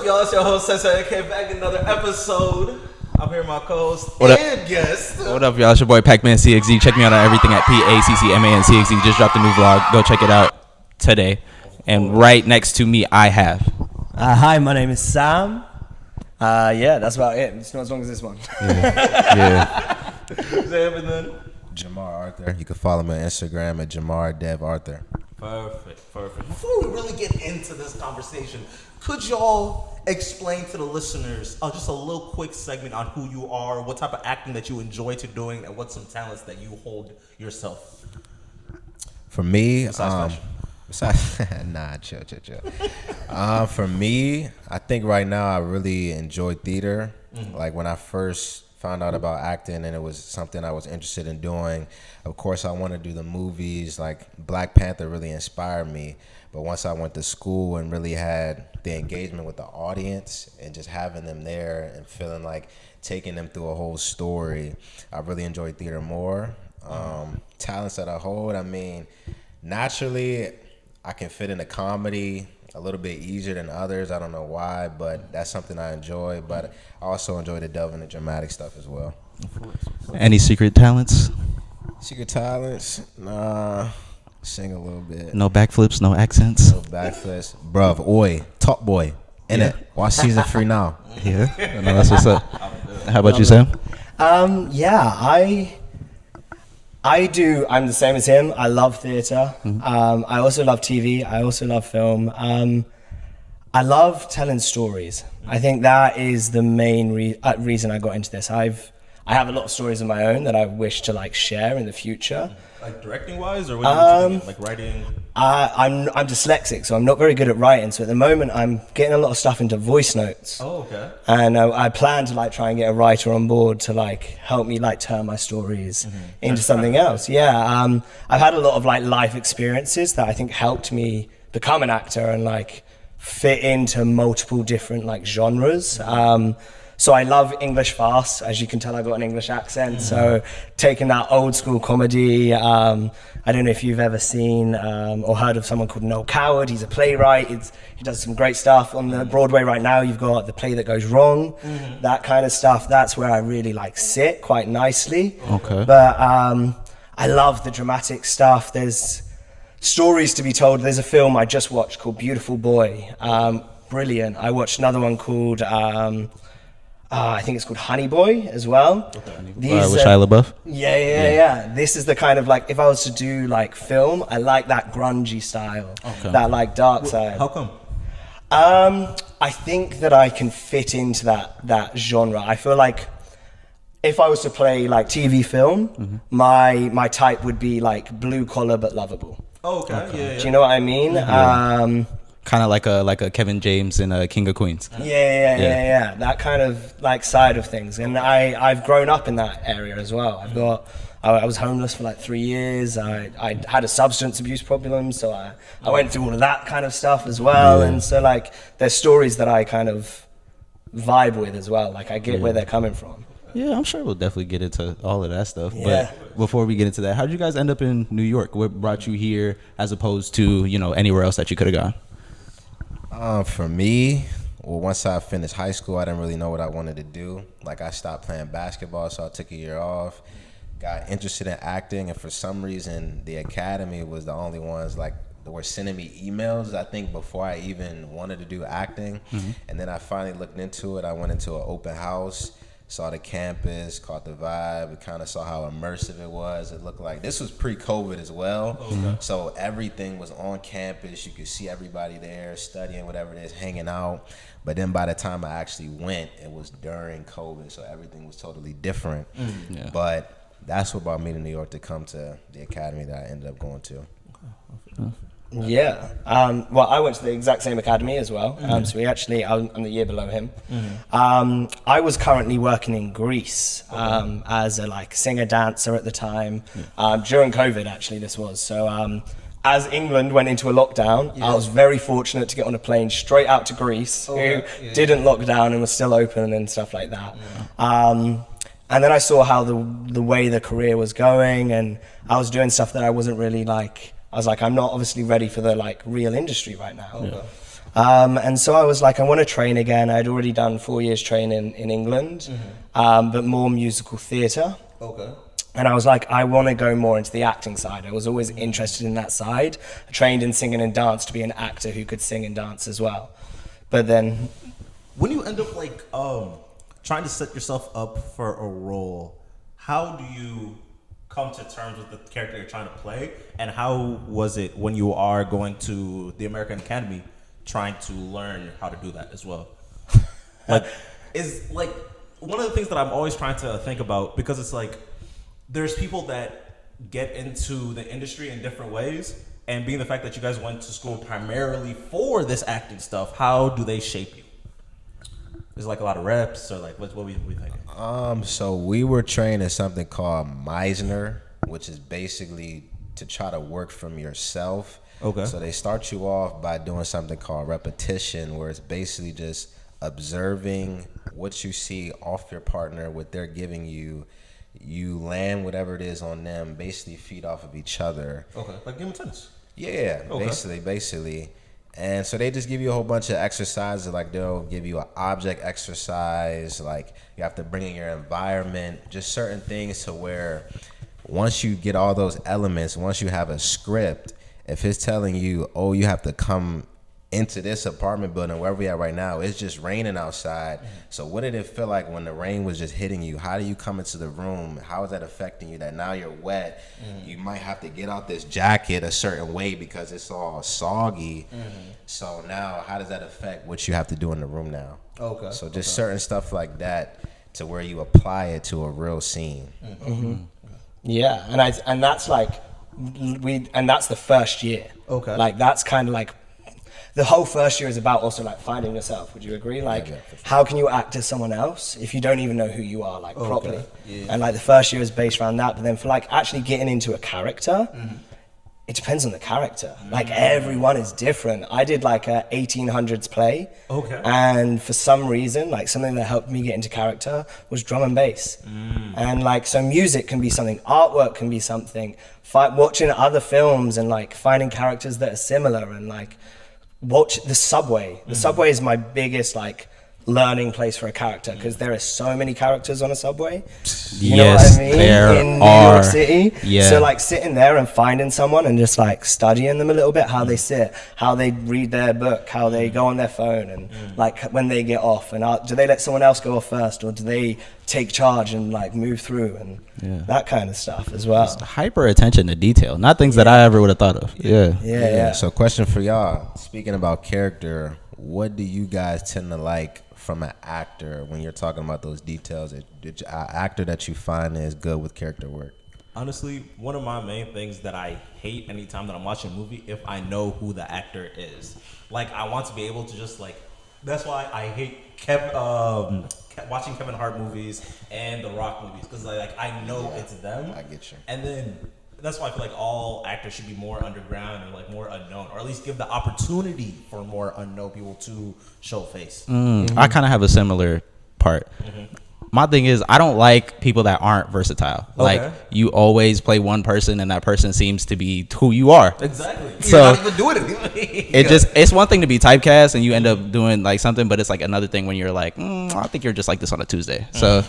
up, y'all? It's your host, Sensei. Came back another episode. I'm here with my co-host and guest. What up, y'all? It's your boy Pac-Man CXZ. Check me out on everything at PACCMAN CXZ. Just dropped a new vlog. Go check it out today. And right next to me, I have. Hi, my name is Sam. Yeah, that's about it. It's not as long as this one. Yeah. Sam, and then Jamar Arthur. You can follow me on Instagram at Jamar Dev Arthur. Perfect. Before we really get into this conversation, could y'all explain to the listeners just a little quick segment on who you are, what type of acting that you enjoy to doing, and what's some talents that you hold yourself? For me, Besides chill. For me, I think right now I really enjoy theater. Mm-hmm. Like when I first found out about acting and it was something I was interested in doing, of course I want to do the movies. Like Black Panther really inspired me. But once I went to school and really had the engagement with the audience and just having them there and feeling like taking them through a whole story, I really enjoy theater more. Talents that I hold, I mean, naturally I can fit into comedy a little bit easier than others. I don't know why, but that's something I enjoy. But I also enjoy to delve into dramatic stuff as well. Any secret talents? Secret talents? Nah. Sing a little bit. No backflips, no accents. No backflips. Bruv, oi, Top Boy. In it. Watch season 3 now. Yeah. I know that's what's up. How about you, Sam? Yeah, I do. I'm the same as him. I love theater. Mm-hmm. I also love TV. I also love film. I love telling stories. I think that is the main reason I got into this. I have a lot of stories of my own that I wish to like share in the future. Like directing wise, or what are you thinking? Like writing? I'm dyslexic, so I'm not very good at writing. So at the moment, I'm getting a lot of stuff into voice notes. Oh, okay. And I plan to like try and get a writer on board to like help me like turn my stories into something else. Yeah. I've had a lot of like life experiences that I think helped me become an actor and like fit into multiple different like genres. So I love English fast. As you can tell, I got an English accent. So taking that old school comedy, I don't know if you've ever seen or heard of someone called Noel Coward. He's a playwright. He does some great stuff. On the Broadway right now, you've got The Play That Goes Wrong, that kind of stuff. That's where I really like sit quite nicely. Okay. But I love the dramatic stuff. There's stories to be told. There's a film I just watched called Beautiful Boy. Brilliant. I watched another one called... I think it's called Honey Boy as well. Okay. With Shia LaBeouf? Yeah. This is the kind of like, if I was to do like film, I like that grungy style, that like dark side. How come? I think that I can fit into that genre. I feel like if I was to play like TV film, my type would be like blue collar but lovable. Oh, okay. Yeah. Do you know what I mean? Yeah. Kind of like a Kevin James in King of Queens. Yeah. That kind of like side of things, and I've grown up in that area as well. I was homeless for like 3 years. I had a substance abuse problem, so I went through all of that kind of stuff as well. Yeah. And so like there's stories that I kind of vibe with as well. Like I get where they're coming from. Yeah, I'm sure we'll definitely get into all of that stuff. Yeah. But before we get into that, how did you guys end up in New York? What brought you here as opposed to anywhere else that you could have gone? For me, well, once I finished high school, I didn't really know what I wanted to do. Like, I stopped playing basketball, so I took a year off. Got interested in acting, and for some reason, the academy was the only ones, like, that were sending me emails, I think, before I even wanted to do acting. And then I finally looked into it. I went into an open house, saw the campus, caught the vibe. We kind of saw how immersive it was. It looked like this was pre-COVID as well. Okay. So everything was on campus. You could see everybody there studying, whatever it is, hanging out. But then by the time I actually went, it was during COVID, so everything was totally different. Yeah. But that's what brought me to New York to come to the academy that I ended up going to. Yeah. Well, I went to the exact same academy as well. So I'm the year below him. I was currently working in Greece as a like singer dancer at the time. During COVID, actually, this was. So as England went into a lockdown, I was very fortunate to get on a plane straight out to Greece, who didn't lock down and was still open and stuff like that. And then I saw how the way the career was going, and I was doing stuff that I wasn't really like. I was like, I'm not obviously ready for the like real industry right now. And so I was like, I want to train again. I'd already done 4 years training in England, but more musical theatre. Okay. And I was like, I want to go more into the acting side. I was always interested in that side. I trained in singing and dance to be an actor who could sing and dance as well. But then, when you end up like trying to set yourself up for a role, how do you come to terms with the character you're trying to play? And how was it when you are going to the American Academy trying to learn how to do that as well? Like, is like one of the things that I'm always trying to think about, because it's like there's people that get into the industry in different ways, and being the fact that you guys went to school primarily for this acting stuff, how do they shape you? Is like a lot of reps, or like what we thinking? So we were trained in something called Meisner, which is basically to try to work from yourself. Okay. So they start you off by doing something called repetition, where it's basically just observing what you see off your partner, what they're giving you. You land whatever it is on them, basically feed off of each other. Okay, like game of tennis. Yeah, Okay. basically. And so they just give you a whole bunch of exercises. Like they'll give you an object exercise, like you have to bring in your environment, just certain things to where once you get all those elements, once you have a script, if it's telling you, oh, you have to come into this apartment building, wherever we at right now, it's just raining outside. So what did it feel like when the rain was just hitting you? How do you come into the room? How is that affecting you that now you're wet? You might have to get out this jacket a certain way because it's all soggy. So now how does that affect what you have to do in the room now? Okay. So just certain stuff like that to where you apply it to a real scene. yeah, and that's like that's the first year. Okay. Like that's kind of like the whole first year is about also like finding yourself. Would you agree? Like, Yeah, for sure. how can you act as someone else if you don't even know who you are, like properly? Yeah. And like the first year is based around that, but then for like actually getting into a character, it depends on the character. Like everyone is different. I did like a 1800s play. Okay. And for some reason, like something that helped me get into character was drum and bass. And like, so music can be something, artwork can be something, watching other films and like finding characters that are similar, and like watch the subway. The subway is my biggest like learning place for a character, because there are so many characters on a subway. You know what I mean? there in New are. York City. Yeah. So like sitting there and finding someone and just like studying them a little bit, how they sit, how they read their book, how they go on their phone, and like when they get off, and do they let someone else go off first, or do they take charge and like move through, and that kind of stuff as well. Hyper attention to detail, not things that I ever would have thought of. Yeah. So question for y'all, speaking about character, what do you guys tend to like from an actor when you're talking about those details? An actor that you find is good with character work? Honestly, one of my main things that I hate anytime that I'm watching a movie, if I know who the actor is. Like, I want to be able to just like, that's why I hate watching Kevin Hart movies and The Rock movies, because like I know it's them. I get you. And then that's why I feel like all actors should be more underground and like more unknown, or at least give the opportunity for more unknown people to show face. I kind of have a similar part. My thing is, I don't like people that aren't versatile. Like, you always play one person and that person seems to be who you are. Exactly. So, you're not even doing it. It's one thing to be typecast and you end up doing like something, but it's like another thing when you're like, I think you're just like this on a Tuesday. So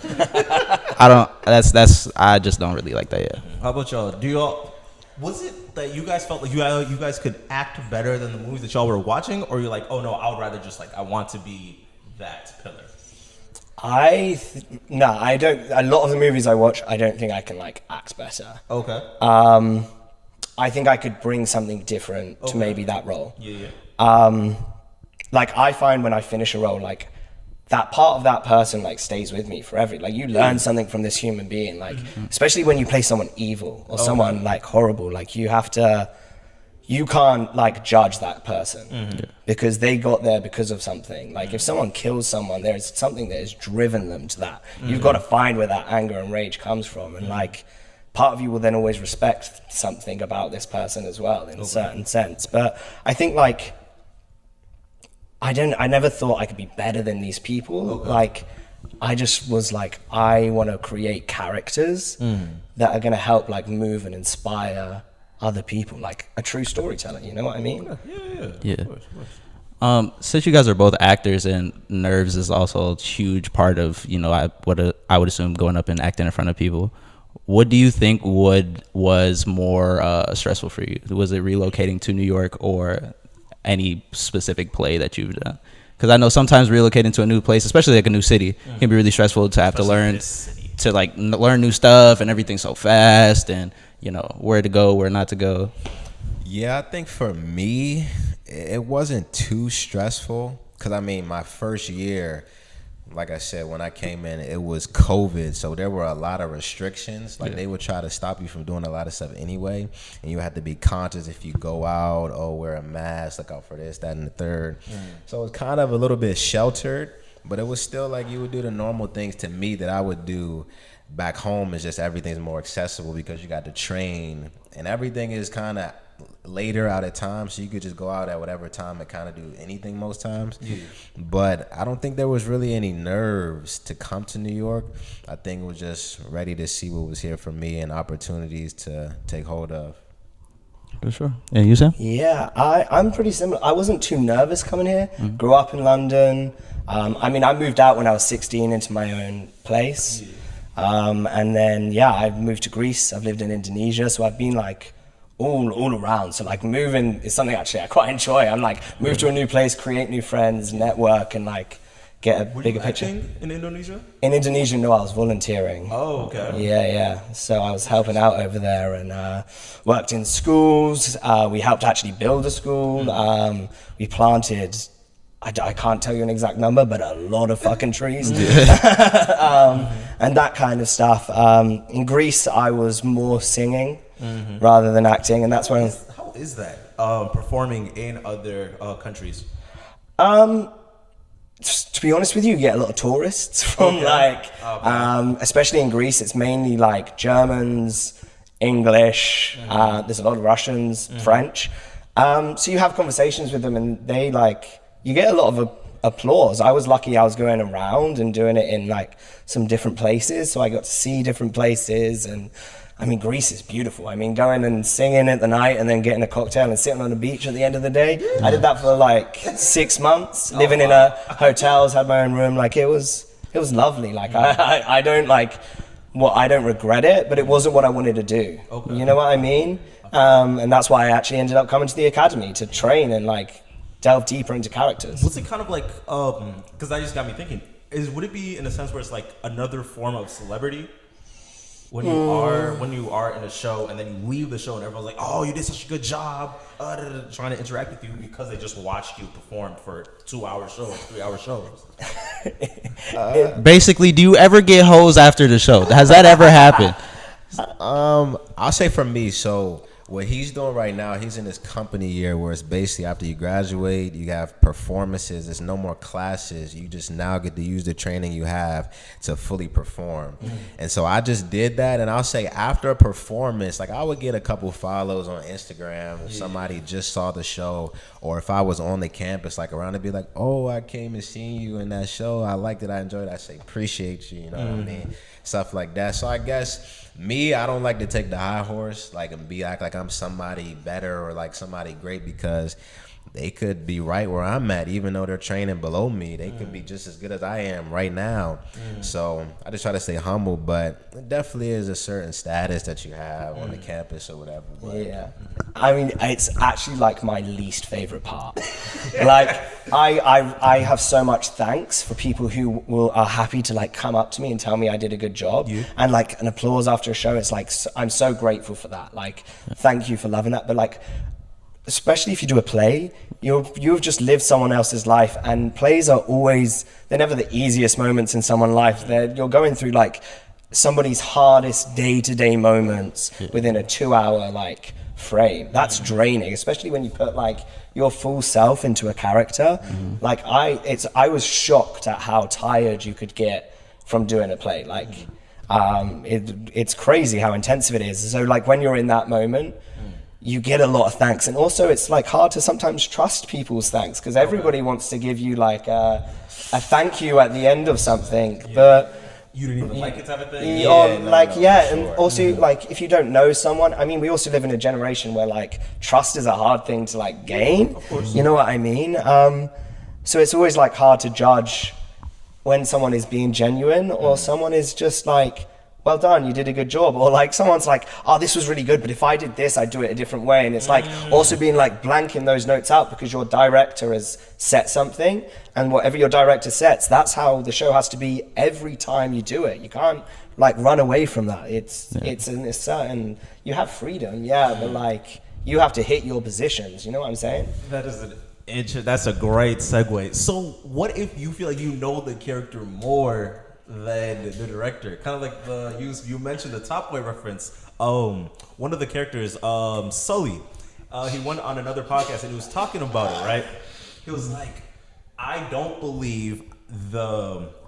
I just don't really like that yet. How about y'all? Was it that you guys felt like you guys could act better than the movies that y'all were watching, or you're like, oh no, I would rather just like, I want to be that pillar? I don't. A lot of the movies I watch, I don't think I can like act better. Okay. I think I could bring something different to maybe that role. Yeah. Like I find when I finish a role, like that part of that person like stays with me forever. Like you learn something from this human being, like especially when you play someone evil or someone like horrible. Like you can't like judge that person because they got there because of something. Like if someone kills someone, there's something that has driven them to that. You've got to find where that anger and rage comes from, and like part of you will then always respect something about this person as well in a certain sense. But I think like I never thought I could be better than these people. Like I just was like, I want to create characters that are going to help like move and inspire other people, like a true storyteller, you know what I mean? Yeah. Since you guys are both actors and nerves is also a huge part of, you know, I would assume going up and acting in front of people. What do you think was more stressful for you? Was it relocating to New York or any specific play that you've done? Because I know sometimes relocating to a new place, especially like a new city, can be really stressful to have to learn learn new stuff and everything so fast, and you know where to go, where not to go. Yeah, I think for me, it wasn't too stressful because, I mean, my first year, like I said, when I came in, it was COVID, so there were a lot of restrictions. Like, they would try to stop you from doing a lot of stuff anyway, and you had to be conscious if you go out, wear a mask, look out for this, that, and the third. So it was kind of a little bit sheltered, but it was still like you would do the normal things to me that I would do back home. It's just everything's more accessible because you got to train, and everything is kind of later out at times, so you could just go out at whatever time and kind of do anything most times. But I don't think there was really any nerves to come to New York. I think it was just ready to see what was here for me and opportunities to take hold of. For sure. And you, Sam? Yeah, I'm pretty similar. I wasn't too nervous coming here. Grew up in London. I mean, I moved out when I was 16 into my own place. And then, I moved to Greece. I've lived in Indonesia, so I've been like all around. So like moving is something actually I quite enjoy. I'm like move to a new place, create new friends, network, and like get a bigger picture. In Indonesia? In Indonesia, no, I was volunteering. Oh, okay. Yeah. So I was helping out over there and worked in schools. We helped actually build a school. We planted, I can't tell you an exact number, but a lot of fucking trees. And that kind of stuff. In Greece, I was more singing rather than acting, and that's when. How is that performing in other countries? To be honest with you get a lot of tourists from especially in Greece. It's mainly like Germans, English. There's a lot of Russians, French. So you have conversations with them, and they you get a lot of applause. I was lucky I was going around and doing it in like some different places, so I got to see different places. And I mean, Greece is beautiful. I mean, going and singing at the night and then getting a cocktail and sitting on the beach at the end of the day. I did that for like 6 months, living in a hotels, had my own room. Like it was lovely. Like I don't I don't regret it, but it wasn't what I wanted to do. Okay. You know what I mean? And that's why I actually ended up coming to the academy to train and like delve deeper into characters. Was it kind of like, because that just got me thinking, would it be in a sense where it's like another form of celebrity? When you are in a show and then you leave the show and everyone's like, oh, you did such a good job, trying to interact with you because they just watched you perform for 2-hour shows, 3-hour shows. Basically, do you ever get hoes after the show? Has that ever happened? I'll say for me, so what he's doing right now, he's in his company year where it's basically after you graduate, you have performances. There's no more classes. You just now get to use the training you have to fully perform. And so I just did that. And I'll say after a performance, like I would get a couple follows on Instagram if somebody just saw the show, or if I was on the campus, like around, to be like, oh, I came and seen you in that show. I liked it. I enjoyed it. I say, appreciate you. You know what I mean? Stuff like that. So I guess me, I don't like to take the high horse, like, and act like I'm somebody better or like somebody great, because they could be right where I'm at, even though they're training below me. They could be just as good as I am right now. So I just try to stay humble, but it definitely is a certain status that you have on the campus or whatever. But. Yeah, I mean, it's actually like my least favorite part. Like, I have so much thanks for people who are happy to like come up to me and tell me I did a good job, and like an applause after a show. It's like, I'm so grateful for that. Like, thank you for loving that. But like, especially if you do a play, you've just lived someone else's life, and plays are always, they're never the easiest moments in someone's life. You're going through like somebody's hardest day-to-day moments within a 2-hour like frame. That's draining, especially when you put like your full self into a character. Like I was shocked at how tired you could get from doing a play. Like it's crazy how intensive it is. So like when you're in that moment, you get a lot of thanks, and also it's like hard to sometimes trust people's thanks, because everybody wants to give you like a thank you at the end of something. But you didn't even like it type of thing. And also like if you don't know someone, I mean, we also live in a generation where like trust is a hard thing to like gain. Of course. You know what I mean? So it's always like hard to judge when someone is being genuine or someone is just like, well done, you did a good job, or like someone's like, oh, this was really good, but if I did this, I'd do it a different way. And it's like also being like blanking those notes out because your director has set something, and whatever your director sets, that's how the show has to be every time you do it. You can't like run away from that. It's in a certain, you have freedom, but like you have to hit your positions. You know what I'm saying? That's a great segue. So what if you feel like you know the character more than the director? Kind of like you mentioned the Top Boy reference. One of the characters, Sully, he went on another podcast and he was talking about it, right? He was like, I don't believe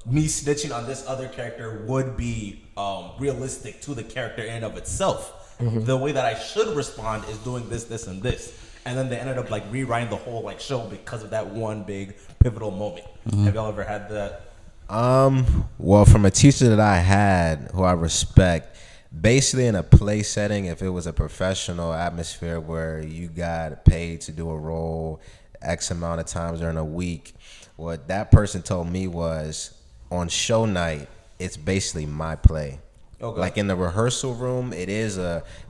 me snitching on this other character would be realistic to the character in and of itself. The way that I should respond is doing this, this, and this. And then they ended up like rewriting the whole like show because of that one big pivotal moment. Have y'all ever had that? Well, from a teacher that I had who I respect, basically in a play setting, if it was a professional atmosphere where you got paid to do a role X amount of times during a week, what that person told me was on show night, it's basically my play. Okay. Like in the rehearsal room, it is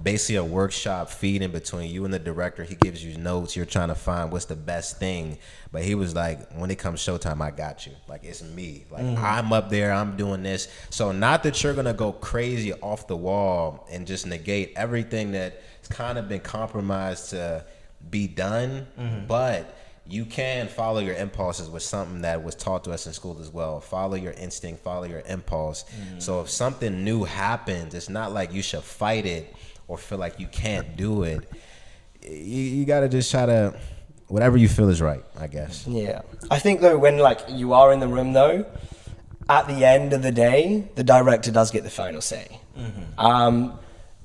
basically a workshop feed in between you and the director. He gives you notes. You're trying to find what's the best thing. But he was like, when it comes showtime, I got you. Like, it's me. Like, I'm up there. I'm doing this. So not that you're going to go crazy off the wall and just negate everything that's kind of been compromised to be done. But you can follow your impulses with something that was taught to us in school as well. Follow your instinct, follow your impulse. So if something new happens, it's not like you should fight it or feel like you can't do it. You got to just try to, whatever you feel is right, I guess. Yeah. I think though, when like you are in the room though, at the end of the day, the director does get the final say.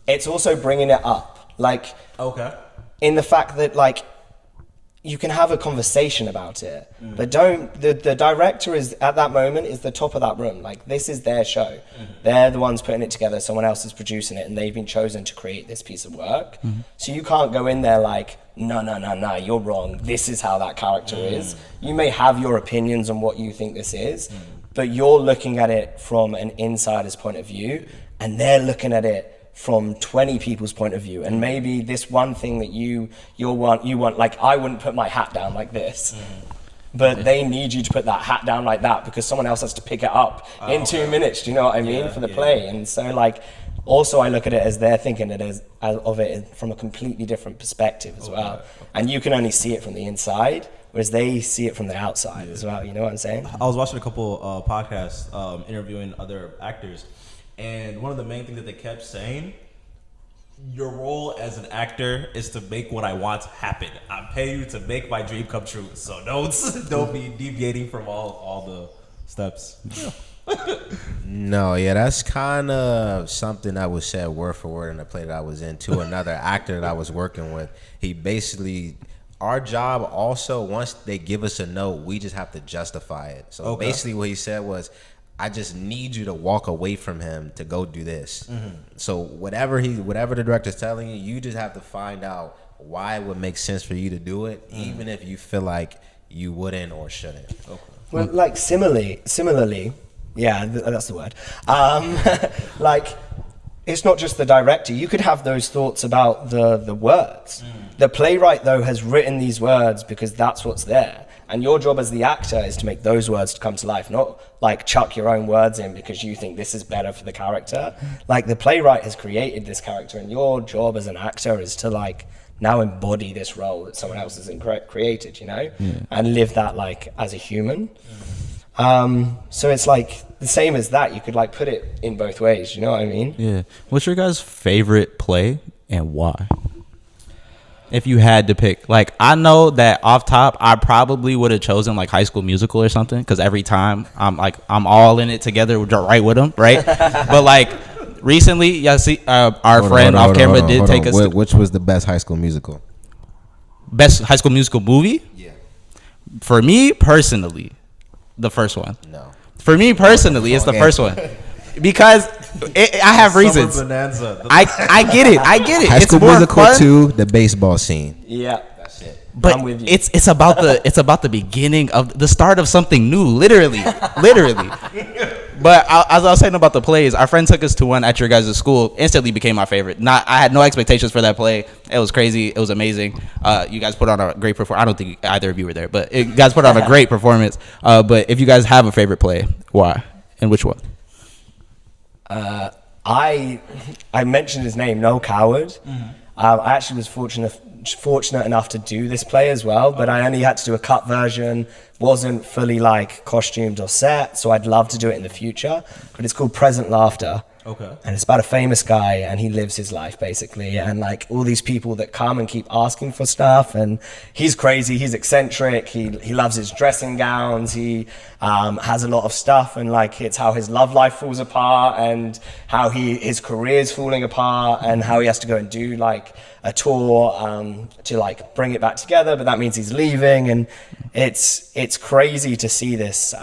It's also bringing it up. Like, in the fact that like, you can have a conversation about it, but the director is at that moment is the top of that room. Like, this is their show. They're the ones putting it together. Someone else is producing it and they've been chosen to create this piece of work. So you can't go in there like, no, you're wrong. This is how that character is. You may have your opinions on what you think this is, but you're looking at it from an insider's point of view and they're looking at it from 20 people's point of view, and maybe this one thing that you want, like I wouldn't put my hat down like this, but they need you to put that hat down like that because someone else has to pick it up in 2 minutes. Do you know what I mean? For the play. And so like, also I look at it as they're thinking it as of it from a completely different perspective as well, and you can only see it from the inside, whereas they see it from the outside as well. You know what I'm saying? I was watching a couple podcasts interviewing other actors. And one of the main things that they kept saying, your role as an actor is to make what I want happen. I pay you to make my dream come true. So don't be deviating from all the steps. No, that's kind of something that was said word for word in the play that I was in to another actor that I was working with. He basically, our job also, once they give us a note, we just have to justify it. So basically what he said was, I just need you to walk away from him to go do this. So whatever the director's telling you, you just have to find out why it would make sense for you to do it, even if you feel like you wouldn't or shouldn't. Well, like similarly, yeah, that's the word. Like, it's not just the director. You could have those thoughts about the words. The playwright, though, has written these words because that's what's there. And your job as the actor is to make those words come to life, not like chuck your own words in because you think this is better for the character. Like, the playwright has created this character, and your job as an actor is to like now embody this role that someone else has created, you know, and live that like as a human. So it's like the same as that. You could like put it in both ways. You know what I mean? Yeah. What's your guys' favorite play and why? If you had to pick, like, I know that off top, I probably would have chosen like High School Musical or something, because every time I'm all in it together, right with them, right? But like recently, y'all see, our friend off camera did take us. Which was the best High School Musical? Best High School Musical movie? Yeah. For me personally, the first one. No. For me personally, it's the first one. because I have Summer reasons. Bonanza. I get it. High It's School more Musical fun. 2, the baseball scene. Yeah. That's it. But I'm with you. it's about the beginning of the start of something new, literally. But as I was saying about the plays, our friend took us to one at your guys' school. Instantly became my favorite. I had no expectations for that play. It was crazy. It was amazing. You guys put on a great performance. I don't think either of you were there, but you guys put on a great performance. But if you guys have a favorite play, why and which one? I mentioned his name, No Coward. I actually was fortunate enough to do this play as well, but I only had to do a cut version. Wasn't fully like costumed or set, so I'd love to do it in the future. But it's called Present Laughter. Okay. And it's about a famous guy, and he lives his life basically, and like all these people that come and keep asking for stuff, and he's crazy, he's eccentric, he loves his dressing gowns, he has a lot of stuff, and like it's how his love life falls apart, and how his career's falling apart, and how he has to go and do like a tour to like bring it back together, but that means he's leaving, and it's crazy to see this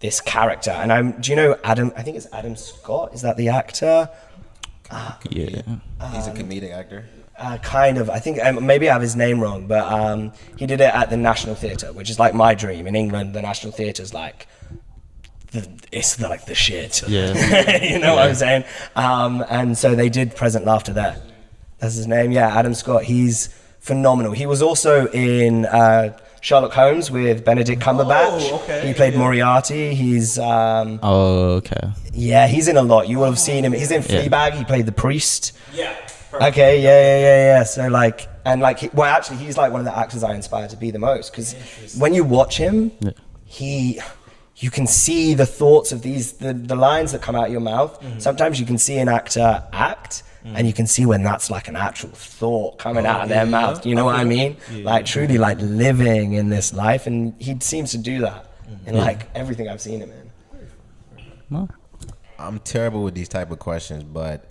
this character. And do you know Adam? I think it's Adam Scott. Is that the actor? Yeah. He's a comedic actor. Kind of. I think maybe I have his name wrong, but he did it at the National Theatre, which is like my dream. In England, the National Theatre is like it's like the shit. Yeah. You know what I'm saying? And so they did Present Laughter there. That's his name. Yeah, Adam Scott. He's phenomenal. He was also in Sherlock Holmes with Benedict Cumberbatch. Oh, okay. He played Moriarty. He's Okay. yeah, he's in a lot. You will have seen him. He's in Fleabag. He played the priest. Yeah. Okay, yeah. So like, and like, actually, he's like one of the actors I inspire to be the most, because when you watch him, you can see the thoughts of the lines that come out of your mouth. Sometimes you can see an actor act, and you can see when that's like an actual thought coming out of their mouth. You know what I mean? Like truly like living in this life, and he seems to do that in like everything I've seen him in. Well, I'm terrible with these type of questions, but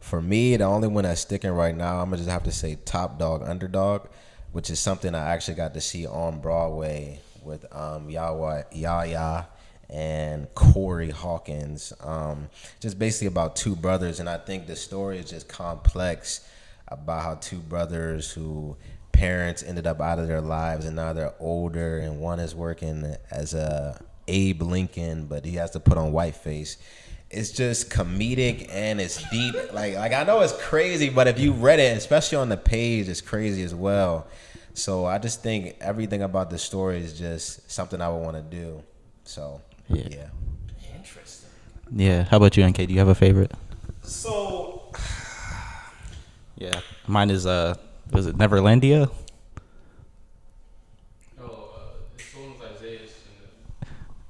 for me, the only one that's sticking right now, I'm gonna just have to say Top Dog Underdog, which is something I actually got to see on Broadway with Yaya and Corey Hawkins. Just basically about two brothers, and I think the story is just complex about how two brothers who parents ended up out of their lives, and now they're older, and one is working as a Abe Lincoln, but he has to put on whiteface. It's just comedic and it's deep. Like I know it's crazy, but if you read it, especially on the page, it's crazy as well. So I just think everything about the story is just something I would want to do. So yeah. Interesting. yeah. How about you, NK? Do you have a favorite? So, Yeah. Mine is was it Neverlandia?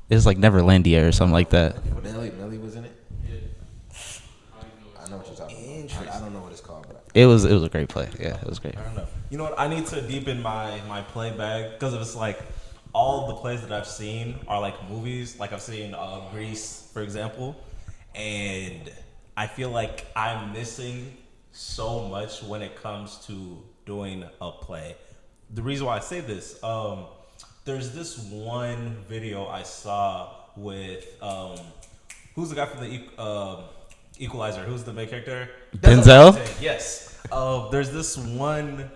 It's like Neverlandia or something like that. Millie was in it? I know what you're talking about. I don't know what it's called, but It was a great play. Yeah, it was great. I don't know. You know what? I need to deepen my play bag, because if it's like all the plays that I've seen are like movies. Like I've seen Grease, for example, and I feel like I'm missing so much when it comes to doing a play. The reason why I say this, there's this one video I saw with who's the guy from the Equalizer? Who's the main character? Denzel? Yes. There's this one.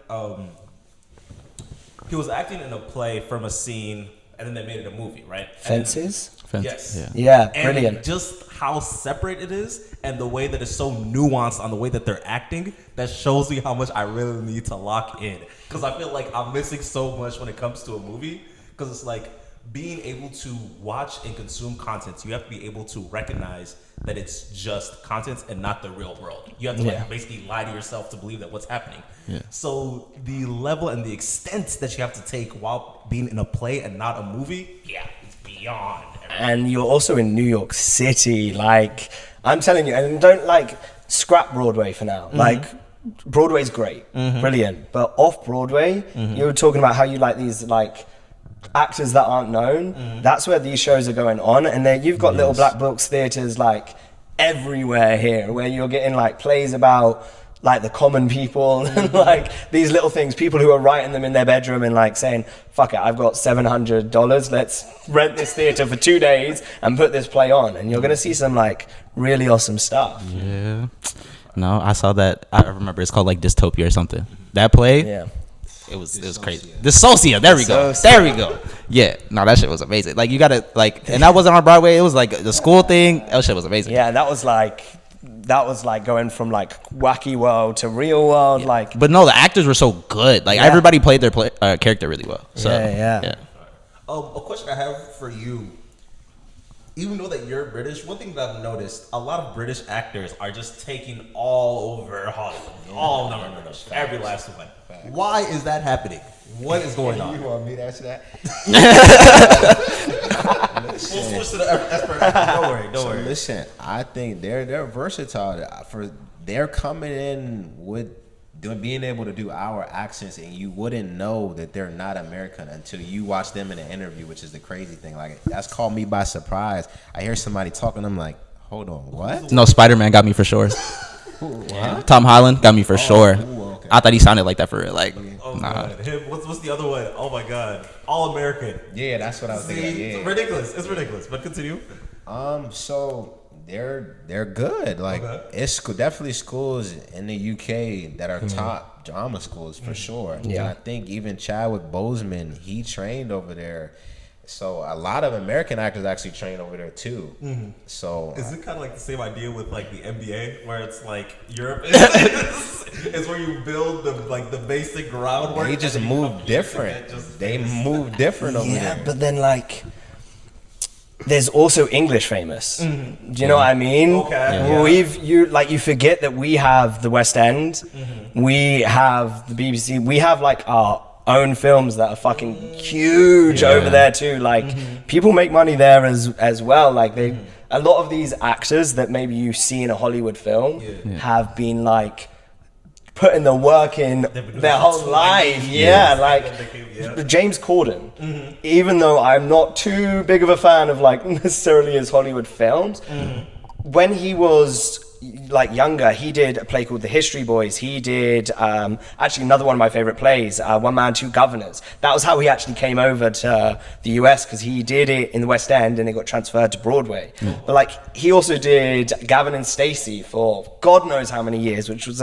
He was acting in a play from a scene, and then they made it a movie, right? Fences? Yes. Yeah. Yeah, And brilliant. just how separate it is, and the way that it's so nuanced on the way that they're acting, that shows me how much I really need to lock in. Because I feel like I'm missing so much when it comes to a movie. Because it's like being able to watch and consume content, you have to be able to recognize that it's just content and not the real world. You have to like basically lie to yourself to believe that what's happening. Yeah. So the level and the extent that you have to take while being in a play and not a movie, it's beyond. And you're also in New York City. Like, I'm telling you, and don't like scrap Broadway for now. Like, Broadway's great, brilliant. But off Broadway, you were talking about how you like these like actors that aren't known. That's where these shows are going on, and then you've got little black box theaters like everywhere here, where you're getting like plays about like the common people and like these little things, people who are writing them in their bedroom and like saying, fuck it, I've got $700, let's rent this theater for 2 days and put this play on. And you're going to see some like really awesome stuff. Yeah. No, I saw that. I remember it's called like Dystopia or something. That play. Yeah. It was crazy. Dyssocia. There we go. There we go. Yeah. No, that shit was amazing. Like you gotta like, and that wasn't on Broadway. It was like the school thing. That shit was amazing. Yeah, and that was like going from like wacky world to real world. Like, but no, the actors were so good. Like everybody played their character really well. So yeah. A question I have for you. Even though that you're British, one thing that I've noticed, a lot of British actors are just taking all over Hollywood. All of them are British. Every last one. Why is that happening? What is going on? You want me to answer that? We'll switch to the expert. Don't worry. Listen, I think they're versatile. They're coming in with being able to do our accents, and you wouldn't know that they're not American until you watch them in an interview, which is the crazy thing. Like, that's caught me by surprise. I hear somebody talking, I'm like, hold on, what? No, Spider-Man got me for sure. Tom Holland got me for sure. Okay. I thought he sounded like that for real. Like, oh god, him. What's the other one? Oh my god, All American. Yeah, that's what I was thinking. Yeah. It's ridiculous. It's ridiculous. But continue. So they're good. Like it's definitely schools in the UK that are top drama schools for sure. Yeah. And I think even Chadwick Boseman, he trained over there. So a lot of American actors actually train over there too. So is it kind of like the same idea with like the NBA, where it's like Europe is where you build the basic groundwork? they just move different. They move different over Yeah, there. but then like, there's also English famous. Do you know what I mean? Okay. Yeah. You forget that we have the West End, we have the BBC, we have like our own films that are fucking huge over there too. Like people make money there as well. Like a lot of these actors that maybe you see in a Hollywood film have been like putting the work in their whole life. Like James Corden, even though I'm not too big of a fan of like necessarily his Hollywood films, when he was like younger, he did a play called The History Boys. He did actually another one of my favorite plays, One Man, Two Governors. That was how he actually came over to the US, because he did it in the West End and it got transferred to Broadway. But like he also did Gavin and Stacey for God knows how many years, which was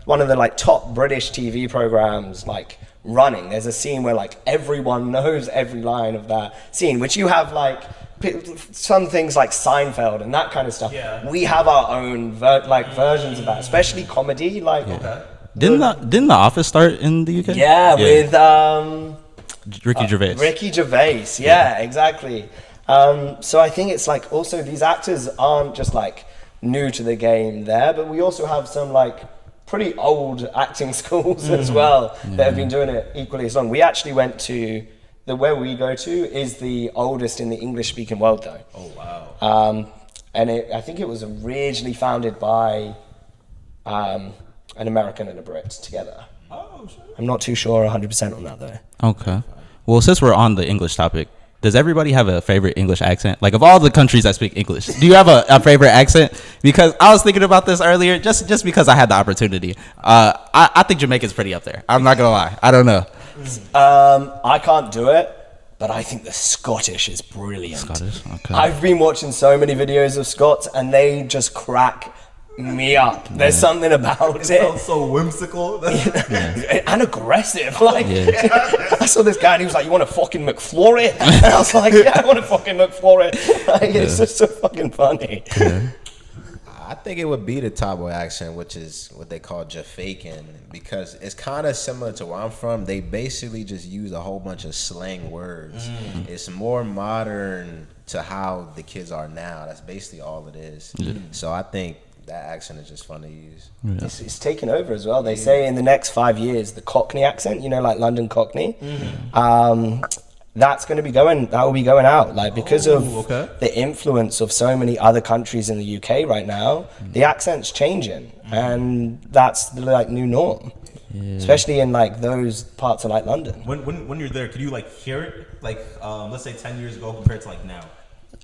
one of the like top British TV programs like running. There's a scene where like everyone knows every line of that scene, which you have like some things like Seinfeld and that kind of stuff. We have our own versions of that, especially comedy. Like, didn't the Office start in the UK? With Ricky Gervais. Ricky Gervais, exactly. So I think it's like also these actors aren't just like new to the game there, but we also have some like pretty old acting schools as well that have been doing it equally as long. We actually went to where we go to is the oldest in the English-speaking world, though. Oh wow! And I think it was originally founded by an American and a Brit together. Oh sure. I'm not too sure 100% on that though. Okay. Well, since we're on the English topic, does everybody have a favorite English accent? Like, of all the countries that speak English, do you have a favorite accent? Because I was thinking about this earlier, just because I had the opportunity. I think Jamaica's pretty up there. I'm not gonna lie. I don't know. I can't do it, but I think the Scottish is brilliant. Scottish? Okay. I've been watching so many videos of Scots and they just crack me up. There's something about it. Sounds so whimsical. And aggressive. Like, I saw this guy and he was like, "You want a fucking McFlurry?" And I was like, "Yeah, I want a fucking McFlurry." Like, it's just so fucking funny. I think it would be the Top Boy accent, which is what they call Jafaican, because it's kind of similar to where I'm from. They basically just use a whole bunch of slang words. It's more modern to how the kids are now. That's basically all it is. So I think that accent is just fun to use. It's taken over as well. They say in the next 5 years, the Cockney accent, you know, like London Cockney, that will be going out, like, because of the influence of so many other countries in the UK right now. The accent's changing, and that's the like new norm, especially in like those parts of like London. When you're there, could you like hear it? Like let's say 10 years ago compared to like now.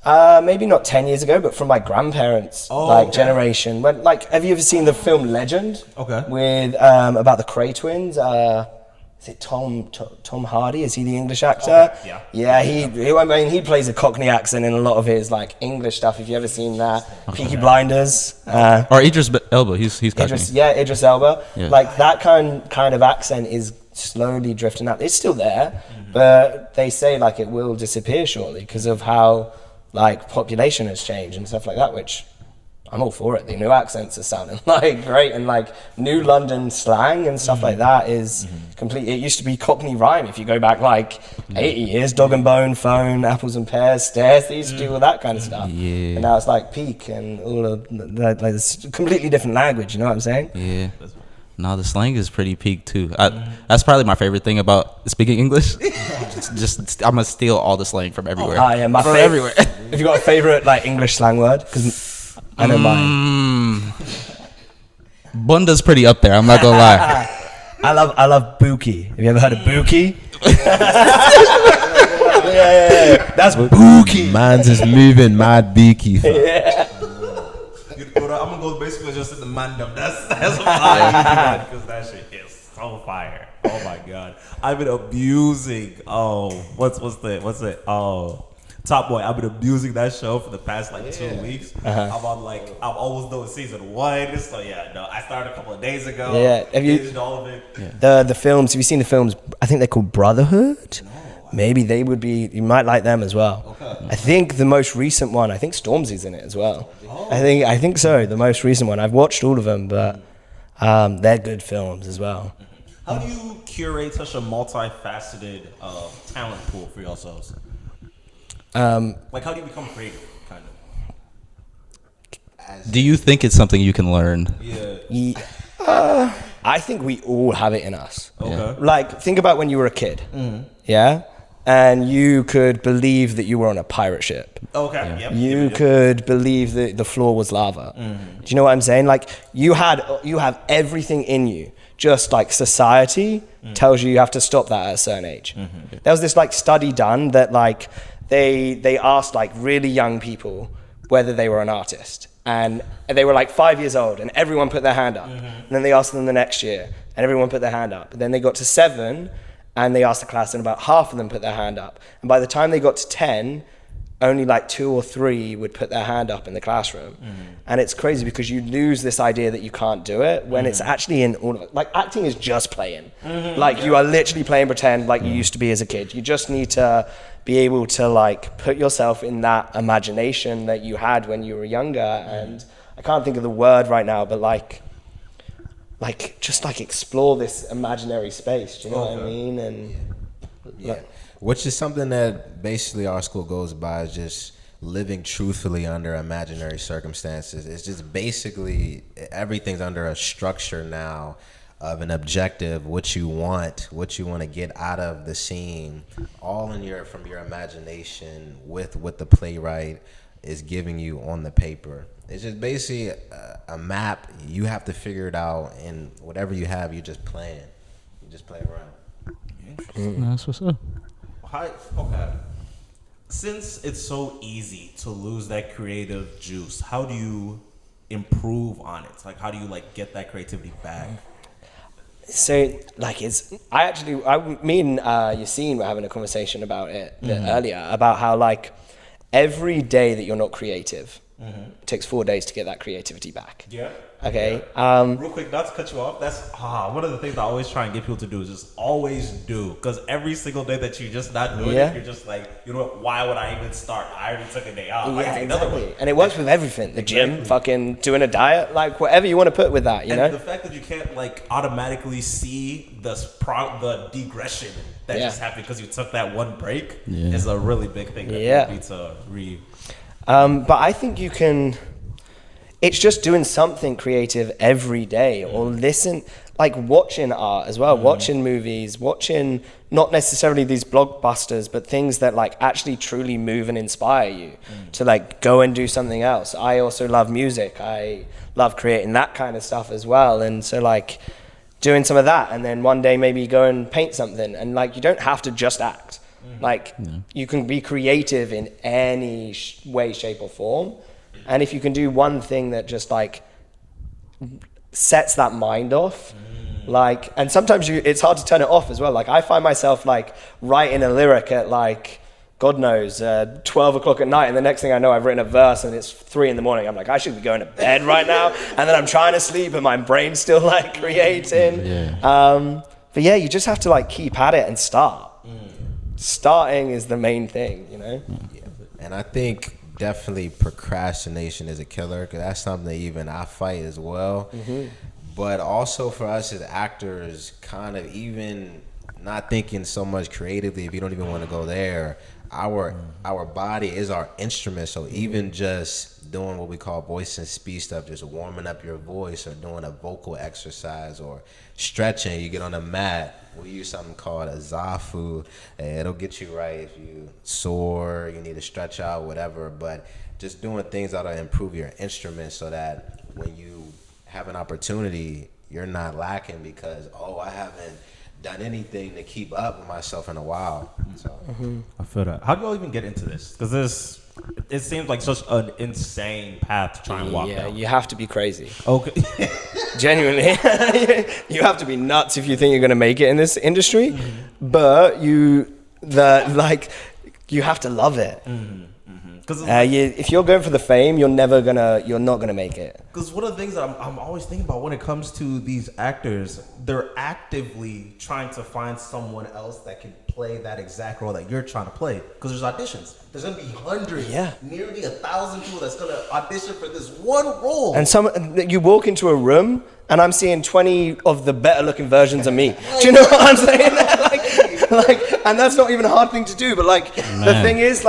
Maybe not 10 years ago, but from my grandparents' generation. When, have you ever seen the film Legend? Okay. With about the Cray twins. Is it Tom Hardy? Is he the English actor? Okay, yeah. Yeah, he plays a Cockney accent in a lot of his English stuff. If you ever seen that, Peaky Blinders. Or Idris Elba. He's Cockney. Idris Elba. Yeah. That kind of accent is slowly drifting out. It's still there, but they say it will disappear shortly because of how population has changed and stuff like that, which I'm all for it. The new accents are sounding great, and new London slang and stuff like that is complete. It used to be Cockney rhyme if you go back 80 years, dog and bone, phone, apples and pears, stairs. They used to do all that kind of stuff. Yeah. And now it's peak and all of it's a completely different language. You know what I'm saying? Yeah. No, the slang is pretty peak too. That's probably my favorite thing about speaking English. just I'm gonna steal all the slang from everywhere. Yeah, from everywhere. Have you got a favorite English slang word? Because I know mine. Bunda's pretty up there. I'm not gonna lie. I love bookie. Have you ever heard of bookie? That's bookie. Mine's just moving mad beaky. I'm gonna go basically just in the mandem. That's fire because that shit is so fire. Oh my god, I've been abusing. What's it? Top Boy. I've been abusing that show for the past 2 weeks. I'm almost done with season 1. So I started a couple of days ago. Yeah, have you binged all of it? The films? Have you seen the films? I think they're called Brotherhood. No. Maybe they would be. You might like them as well. Okay. I think the most recent one. I think Stormzy's in it as well. Oh. I think so. The most recent one. I've watched all of them, but they're good films as well. How do you curate such a multifaceted talent pool for yourselves? How do you become creative, kind of? Do you think it's something you can learn? Yeah. I think we all have it in us. Okay. Think about when you were a kid. Yeah? And you could believe that you were on a pirate ship. Okay. Yeah. Yep. You could believe that the floor was lava. Do you know what I'm saying? You have everything in you. Just society tells you have to stop that at a certain age. There was this study done that they asked really young people whether they were an artist, and they were 5 years old, and everyone put their hand up. And then they asked them the next year, and everyone put their hand up. And then they got to 7, and they asked the class, and about half of them put their hand up. And by the time they got to 10, only 2 or 3 would put their hand up in the classroom. And it's crazy because you lose this idea that you can't do it when it's actually in all of it. Acting is just playing. You are literally playing pretend you used to be as a kid. You just need to be able to put yourself in that imagination that you had when you were younger. And I can't think of the word right now, but just explore this imaginary space. Do you know what I mean? And which is something that basically our school goes by, is just living truthfully under imaginary circumstances. It's just basically everything's under a structure now of an objective, what you want to get out of the scene, all from your imagination with what the playwright is giving you on the paper. It's just basically a map. You have to figure it out, and whatever you have, you're just playing. You just play around. That's what's up. Okay. Since it's so easy to lose that creative juice, how do you improve on it? How do you get that creativity back? So me and Yassine were having a conversation about it earlier, about how every day that you're not creative, it takes 4 days to get that creativity back. Yeah. Okay. Yeah. Real quick, not to cut you off. That's one of the things I always try and get people to do is just always do. Because every single day that you're just not doing it, you're just you know what? Why would I even start? I already took a day off. Yeah, exactly. And it works with everything. The gym, fucking doing a diet, whatever you want to put with that, you know? The fact that you can't automatically see the digression that just happened because you took that one break is a really big thing that you need to read. But I think you can. It's just doing something creative every day, or watching art as well, watching movies, watching not necessarily these blockbusters, but things that actually truly move and inspire you to go and do something else. I also love music. I love creating that kind of stuff as well. And so doing some of that, and then one day maybe go and paint something. And you don't have to just act. Like, you can be creative in any way, shape, or form. And if you can do one thing that just like sets that mind off, like, and sometimes it's hard to turn it off as well. Like, I find myself like writing a lyric at like, God knows, 12 o'clock at night, and the next thing I know, I've written a verse and it's 3 a.m. I'm like, I should be going to bed right now. And then I'm trying to sleep and my brain's still like creating. But yeah, you just have to like keep at it and start. Starting is the main thing, you know? And I think definitely procrastination is a killer, because that's something that even I fight as well. But also for us as actors, kind of even not thinking so much creatively, if you don't even want to go there, our body is our instrument. So even just doing what we call voice and speech stuff, just warming up your voice, or doing a vocal exercise, or stretching, you get on a mat. We use something called a zafu. It'll get you right if you sore, you need to stretch out, whatever. But just doing things that'll improve your instrument, so that when you have an opportunity, you're not lacking because, I haven't done anything to keep up with myself in a while. So I feel that. How do y'all even get into this? Because it seems like such an insane path to try and walk down. You have to be crazy. Okay. Genuinely. You have to be nuts if you think you're going to make it in this industry. But you have to love it. If you're going for the fame, you're not gonna make it. Because one of the things that I'm always thinking about when it comes to these actors, they're actively trying to find someone else that can play that exact role that you're trying to play. Because there's auditions. There's gonna be hundreds, nearly 1,000 people that's gonna audition for this one role. And you walk into a room, and I'm seeing 20 of the better looking versions of me. Do you know what I'm saying? And that's not even a hard thing to do. But the thing is,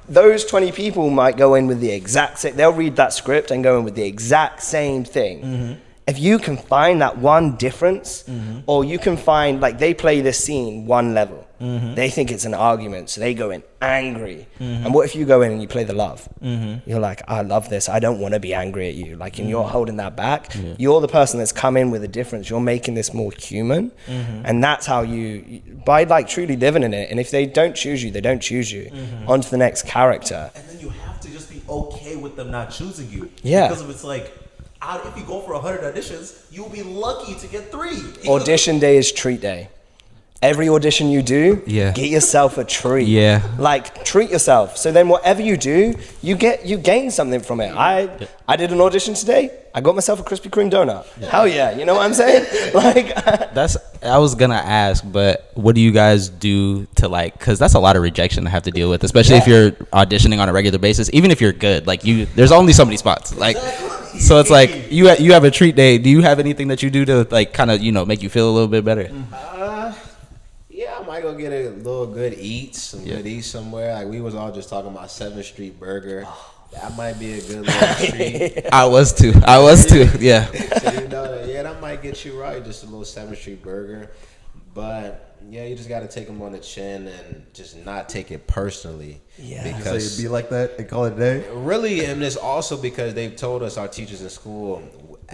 those 20 people might go in with the exact same, they'll read that script and go in with the exact same thing. If you can find that one difference, or you can find, they play this scene one level. They think it's an argument, so they go in angry. And what if you go in and you play the love? You're like, I love this. I don't want to be angry at you. And you're holding that back. You're the person that's come in with a difference. You're making this more human. And that's how by truly living in it. And if they don't choose you, they don't choose you. On to the next character. And then you have to just be okay with them not choosing you. Yeah. Because if it's if you go for 100 auditions, you'll be lucky to get 3. Audition day is treat day. Every audition you do, get yourself a treat. Treat yourself. So then whatever you do, you gain something from it. I did an audition today. I got myself a Krispy Kreme donut. Hell yeah. You know what I'm saying? I was gonna ask, but what do you guys do to because that's a lot of rejection to have to deal with, especially if you're auditioning on a regular basis. Even if you're good, there's only so many spots. So it's you have a treat day. Do you have anything that you do to kind of make you feel a little bit better? Yeah, I might go get a little good eat somewhere. We was all just talking about 7th Street Burger. That might be a good little treat. I was too. Yeah. So that might get you right. Just a little 7th Street Burger. But you just got to take them on the chin and just not take it personally. Yeah. Because so it'd be like that and call it a day. Really, and it's also because they've told us, our teachers in school,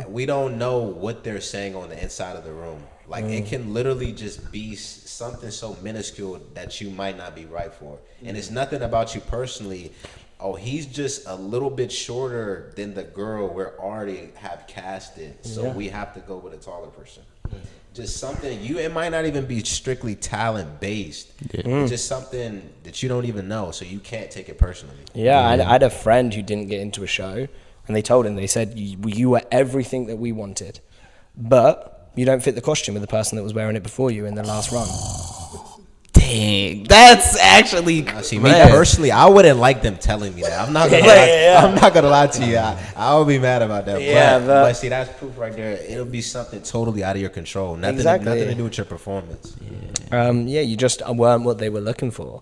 we don't know what they're saying on the inside of the room. It can literally just be something so minuscule that you might not be right for. And it's nothing about you personally. Oh, he's just a little bit shorter than the girl we already have casted, so we have to go with a taller person. Just something, it might not even be strictly talent based. Just something that you don't even know, so you can't take it personally. I had a friend who didn't get into a show, and they said, you were everything that we wanted, but you don't fit the costume of the person that was wearing it before you in the last run. Dang, that's actually. See, me personally, I wouldn't like them telling me that. I'm not gonna lie. I'm not gonna lie to you. I would be mad about that. But see, that's proof right there. It'll be something totally out of your control. Nothing to do with your performance. You just weren't what they were looking for.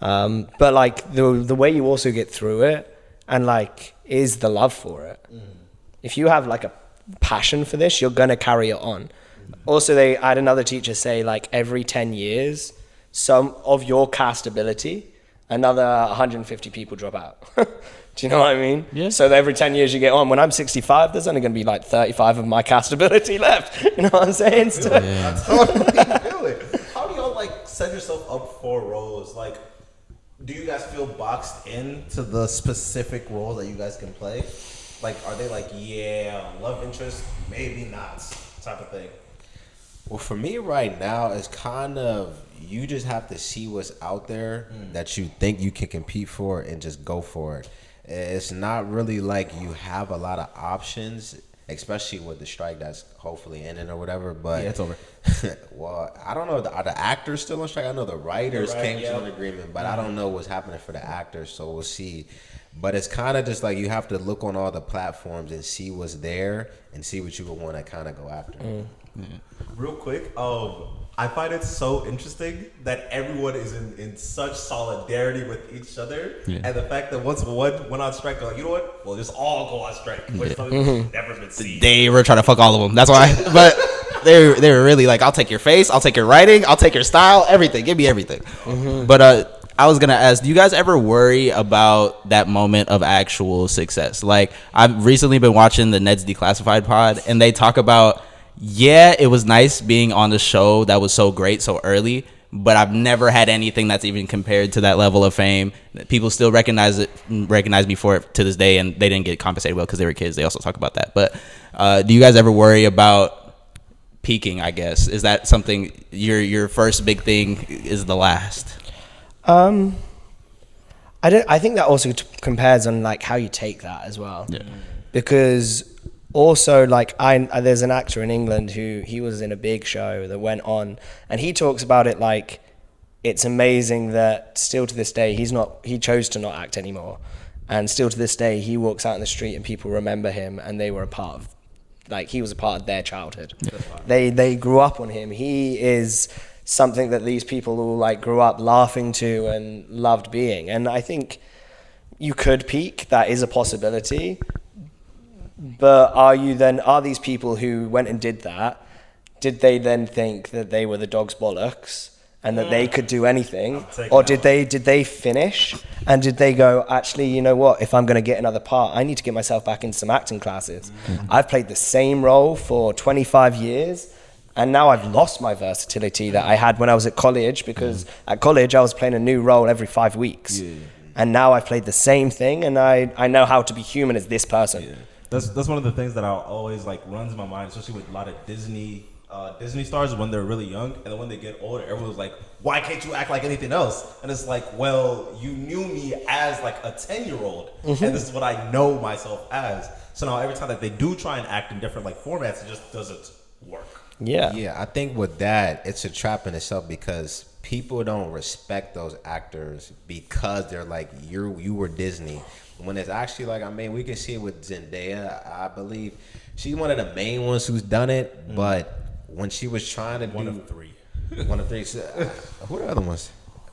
But the way you also get through it, and is the love for it. If you have a passion for this, you're gonna carry it on. Also, I had another teacher say every 10 years, some of your cast ability, another 150 people drop out. Do you know what I mean? Yeah. So every 10 years you get on. When I'm 65, there's only going to be 35 of my cast ability left. You know what I'm saying? I totally feel it. How do y'all set yourself up for roles, like, do you guys feel boxed into the specific roles that you guys can play? Like, are they like, yeah, love interest, maybe not, type of thing? Well, for me right now, it's kind of, you just have to see what's out there that you think you can compete for and just go for it. It's not really like you have a lot of options, especially with the strike that's hopefully ending or whatever. But yeah, it's over. Well, I don't know. Are the actors still on strike? I know the writers came to an agreement, but I don't know what's happening for the actors, so we'll see. But it's kind of just like you have to look on all the platforms and see what's there and see what you would want to kind of go after. Real quick, I find it so interesting that everyone is in such solidarity with each other, and the fact that once one went on strike, they're like, you know what? We'll just all go on strike. Which never been seen. They were trying to fuck all of them. That's why. But they were really like, I'll take your face, I'll take your writing, I'll take your style, everything. Give me everything. But I was gonna ask, do you guys ever worry about that moment of actual success? Like, I've recently been watching the Ned's Declassified pod, and they talk about, yeah, it was nice being on the show that was so great so early, but I've never had anything that's even compared to that level of fame. People still recognize me for it to this day, and they didn't get compensated well because they were kids. They also talk about that. But do you guys ever worry about peaking, I guess? Is that something, your first big thing is the last? I think that also compares on like how you take that as well. Yeah. Because also, like, there's an actor in England who he was in a big show that went on, and he talks about it like it's amazing that still to this day he chose to not act anymore, and still to this day he walks out in the street and people remember him, and they were a part of, like, he was a part of their childhood. They grew up on him. He is something that these people all like grew up laughing to and loved being, and I think you could peak. That is a possibility. But are these people who went and did that, did they then think that they were the dog's bollocks and that they could do anything? Or did they finish and did they go, actually, you know what, if I'm going to get another part, I need to get myself back into some acting classes. I've played the same role for 25 years and now I've lost my versatility that I had when I was at college, because at college I was playing a new role every 5 weeks. And now I've played the same thing and I know how to be human as this person. That's one of the things that I always like runs in my mind, especially with a lot of Disney stars when they're really young, and then when they get older, everyone's like, "Why can't you act like anything else?" And it's like, well, you knew me as like a 10-year-old, and this is what I know myself as. So now every time that they do try and act in different like formats, it just doesn't work. Yeah, I think with that, it's a trap in itself because people don't respect those actors because they're like, you were Disney. When it's actually like, I mean, we can see it with Zendaya. I believe she's one of the main ones who's done it. But when she was trying to one of three. So, who are the other ones?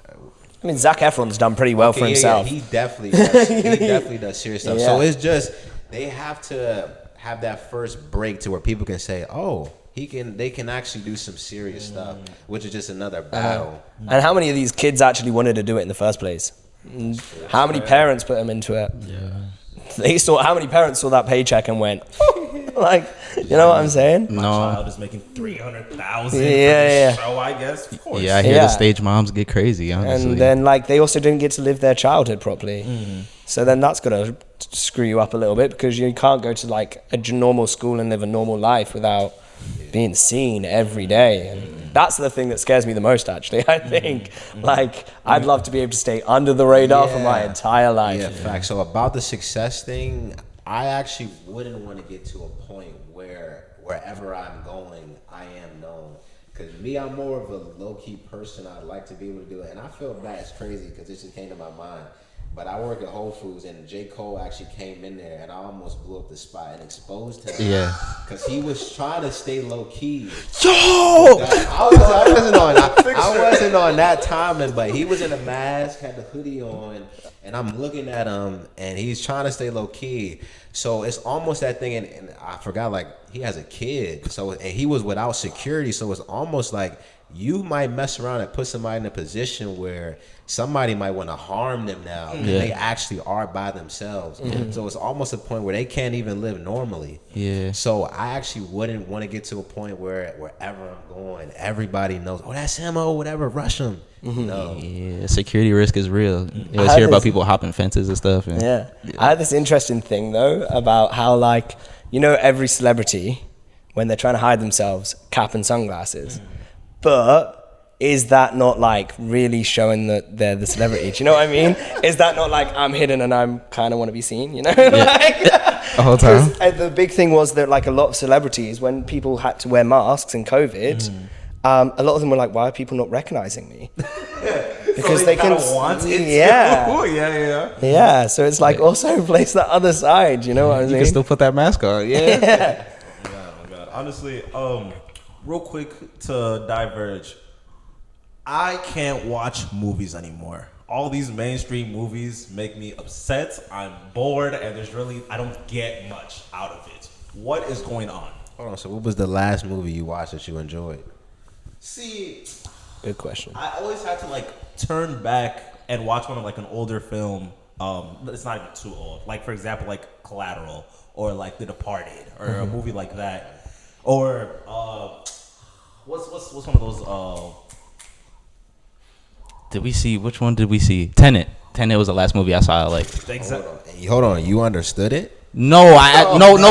I mean, Zac Efron's done pretty well for himself. Yeah, he definitely does. He definitely does serious stuff. So it's just, they have to have that first break to where people can say, oh, they can actually do some serious stuff, which is just another battle. And how many of these kids actually wanted to do it in the first place? How many parents put them into it? How many parents saw that paycheck and went, like, you know what I'm saying? My child is making $300,000 for this show, I guess. Of course. Yeah, I hear the stage moms get crazy, honestly. And then, like, they also didn't get to live their childhood properly. So then that's going to screw you up a little bit, because you can't go to, like, a normal school and live a normal life without being seen every day. And that's the thing that scares me the most, actually. I think, like, I'd love to be able to stay under the radar for my entire life. Yeah, fact. So about the success thing, I actually wouldn't want to get to a point where wherever I'm going, I am known. Because me, I'm more of a low-key person. I'd like to be able to do it. And I feel bad. It's crazy because this just came to my mind. But I work at Whole Foods, and J. Cole actually came in there, and I almost blew up the spot and exposed him. Yeah. Because he was trying to stay low-key. Yo! I wasn't on that timing, but he was in a mask, had the hoodie on, and I'm looking at him, and he's trying to stay low-key. So it's almost that thing, and I forgot, like, he has a kid, so, and he was without security, so it's almost like you might mess around and put somebody in a position where somebody might want to harm them now. And they actually are by themselves. So it's almost a point where they can't even live normally. Yeah. So I actually wouldn't want to get to a point where wherever I'm going, everybody knows, oh, that's him, oh, whatever, rush him. No. Yeah, security risk is real. You always hear about people hopping fences and stuff. And, I had this interesting thing, though, about how, like, you know, every celebrity, when they're trying to hide themselves, cap and sunglasses. But is that not, like, really showing that they're the celebrity? Do you know what I mean? Is that not, like, I'm hidden and I'm kind of want to be seen, you know? Like, the whole time. the big thing was that, like, a lot of celebrities, when people had to wear masks in COVID, a lot of them were like, why are people not recognizing me? Because so they can want it. Yeah, so it's like also place that other side, you know what I mean? You can still put that mask on. Yeah. Oh my God. Honestly, real quick to diverge, I can't watch movies anymore. All these mainstream movies make me upset. I'm bored, and I don't get much out of it. What is going on? Hold on, so what was the last movie you watched that you enjoyed? See, Good question. I always had to like turn back and watch one of like an older film. It's not even too old. Like for example, like Collateral or like The Departed or a movie like that. Or what's one of those? Did we see, which one did we see? Tenet. Tenet was the last movie I saw. Like, Hold on, you understood it? no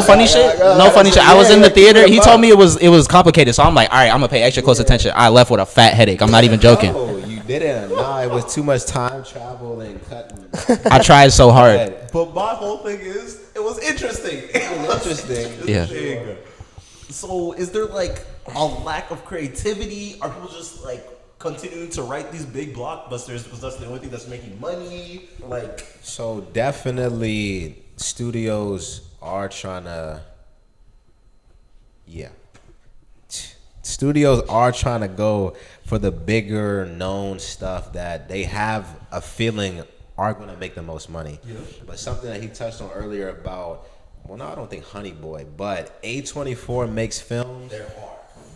funny shit. No funny shit. I was in the theater. He told me it was complicated. So I'm like, all right, I'm gonna pay extra close attention. I left with a fat headache. I'm not even joking. Oh, you didn't. Nah, it was too much time travel and cutting. I tried so hard. But my whole thing is, it was interesting. Yeah. So is there like a lack of creativity? Are people just like continuing to write these big blockbusters because that's the only thing that's making money? Like, So definitely studios are trying to, studios are trying to go for the bigger known stuff that they have a feeling are going to make the most money. But something that he touched on earlier about, well, no, I don't think Honey Boy, but A24 makes films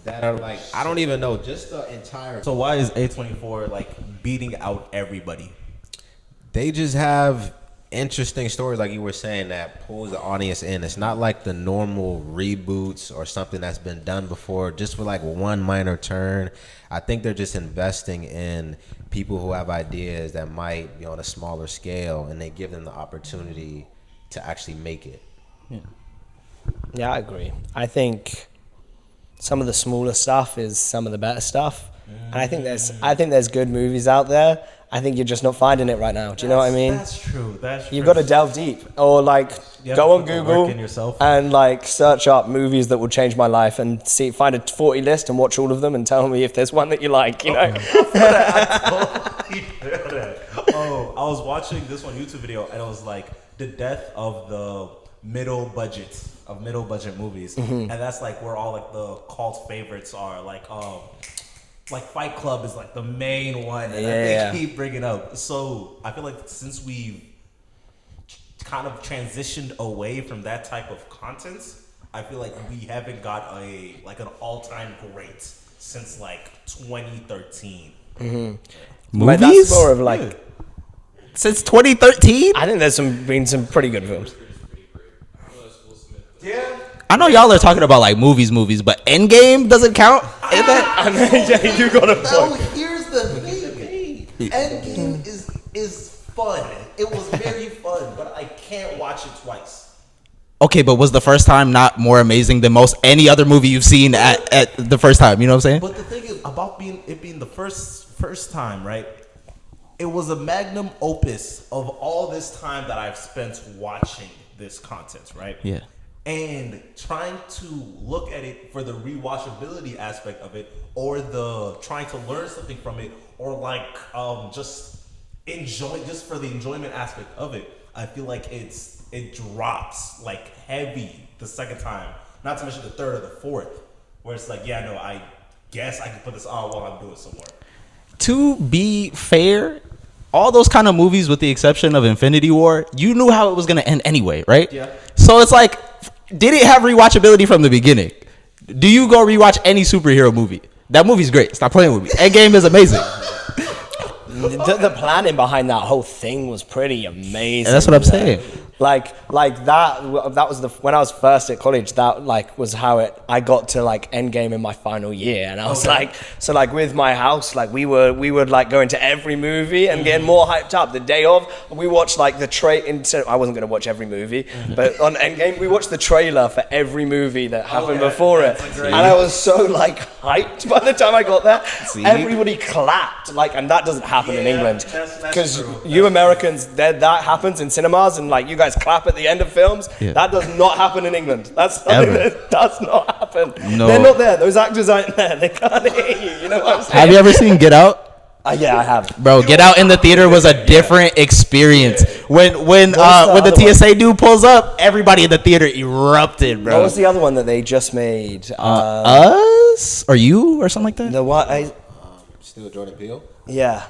that are like, I don't even know, just the entire. so why is A24 like beating out everybody? They just have interesting stories, like you were saying, that pulls the audience in. It's not like the normal reboots or something that's been done before, just for like one minor turn. I think they're just investing in people who have ideas that might be on a smaller scale, and they give them the opportunity to actually make it. Yeah, I agree. I think some of the smaller stuff is some of the better stuff. And I think there's good movies out there. I think you're just not finding it right now. Do you know what I mean? That's true. You've got to delve deep, or like go on Google and like search up movies that will change my life, and find a 40 list and watch all of them and tell me if there's one that you like. You know. I was watching this one YouTube video, and it was like the death of the middle budget movies, and that's like where all like the cult favorites are. Like Fight Club is like the main one that they keep bringing up. So I feel like since we've kind of transitioned away from that type of content, I feel like we haven't got an all-time great since like 2013. But that's more of like Since 2013? I think there's been some pretty good films. Yeah. I know y'all are talking about like movies, but Endgame doesn't count. Is that? Yeah, you got a So point. here's the thing. Endgame is fun. It was very fun, but I can't watch it twice. Okay, but was the first time not more amazing than most any other movie you've seen at the first time? You know what I'm saying? But the thing is about it being the first time, right? It was a magnum opus of all this time that I've spent watching this content, right? Yeah. And trying to look at it for the rewatchability aspect of it, or the trying to learn something from it, or like just enjoy, just for the enjoyment aspect of it. I feel like it drops like heavy the second time, not to mention the third or the fourth, where it's like, yeah, no, I guess I can put this on while I'm doing some work. To be fair, all those kind of movies, with the exception of Infinity War, you knew how it was going to end anyway, right? Yeah. So it's like, did it have rewatchability from the beginning? Do you go rewatch any superhero movie? That movie's great. Stop playing with me. Endgame is amazing. The planning behind that whole thing was pretty amazing. And that's what I'm saying. Like that was when I was first at college. That like was how I got to like Endgame in my final year, and I was like, so like with my house, like we would like go into every movie and get more hyped up. The day of, we watched like I wasn't gonna watch every movie, but on Endgame we watched the trailer for every movie that happened before it, and I was so like hyped by the time I got there. Everybody clapped, like, and that doesn't happen in England because you Americans, that happens in cinemas, and like you guys clap at the end of films. That does not happen in England. That's something that does not happen. No. They're not there. Those actors aren't there. They can't hear you. You know what I'm saying? Have you ever seen Get Out? Yeah, I have. Bro, Get Out in the theater was a different experience. When the TSA dude pulls up, everybody in the theater erupted, bro. What was the other one that they just made? Us or you or something like that? The what? Still Jordan Peele. Yeah.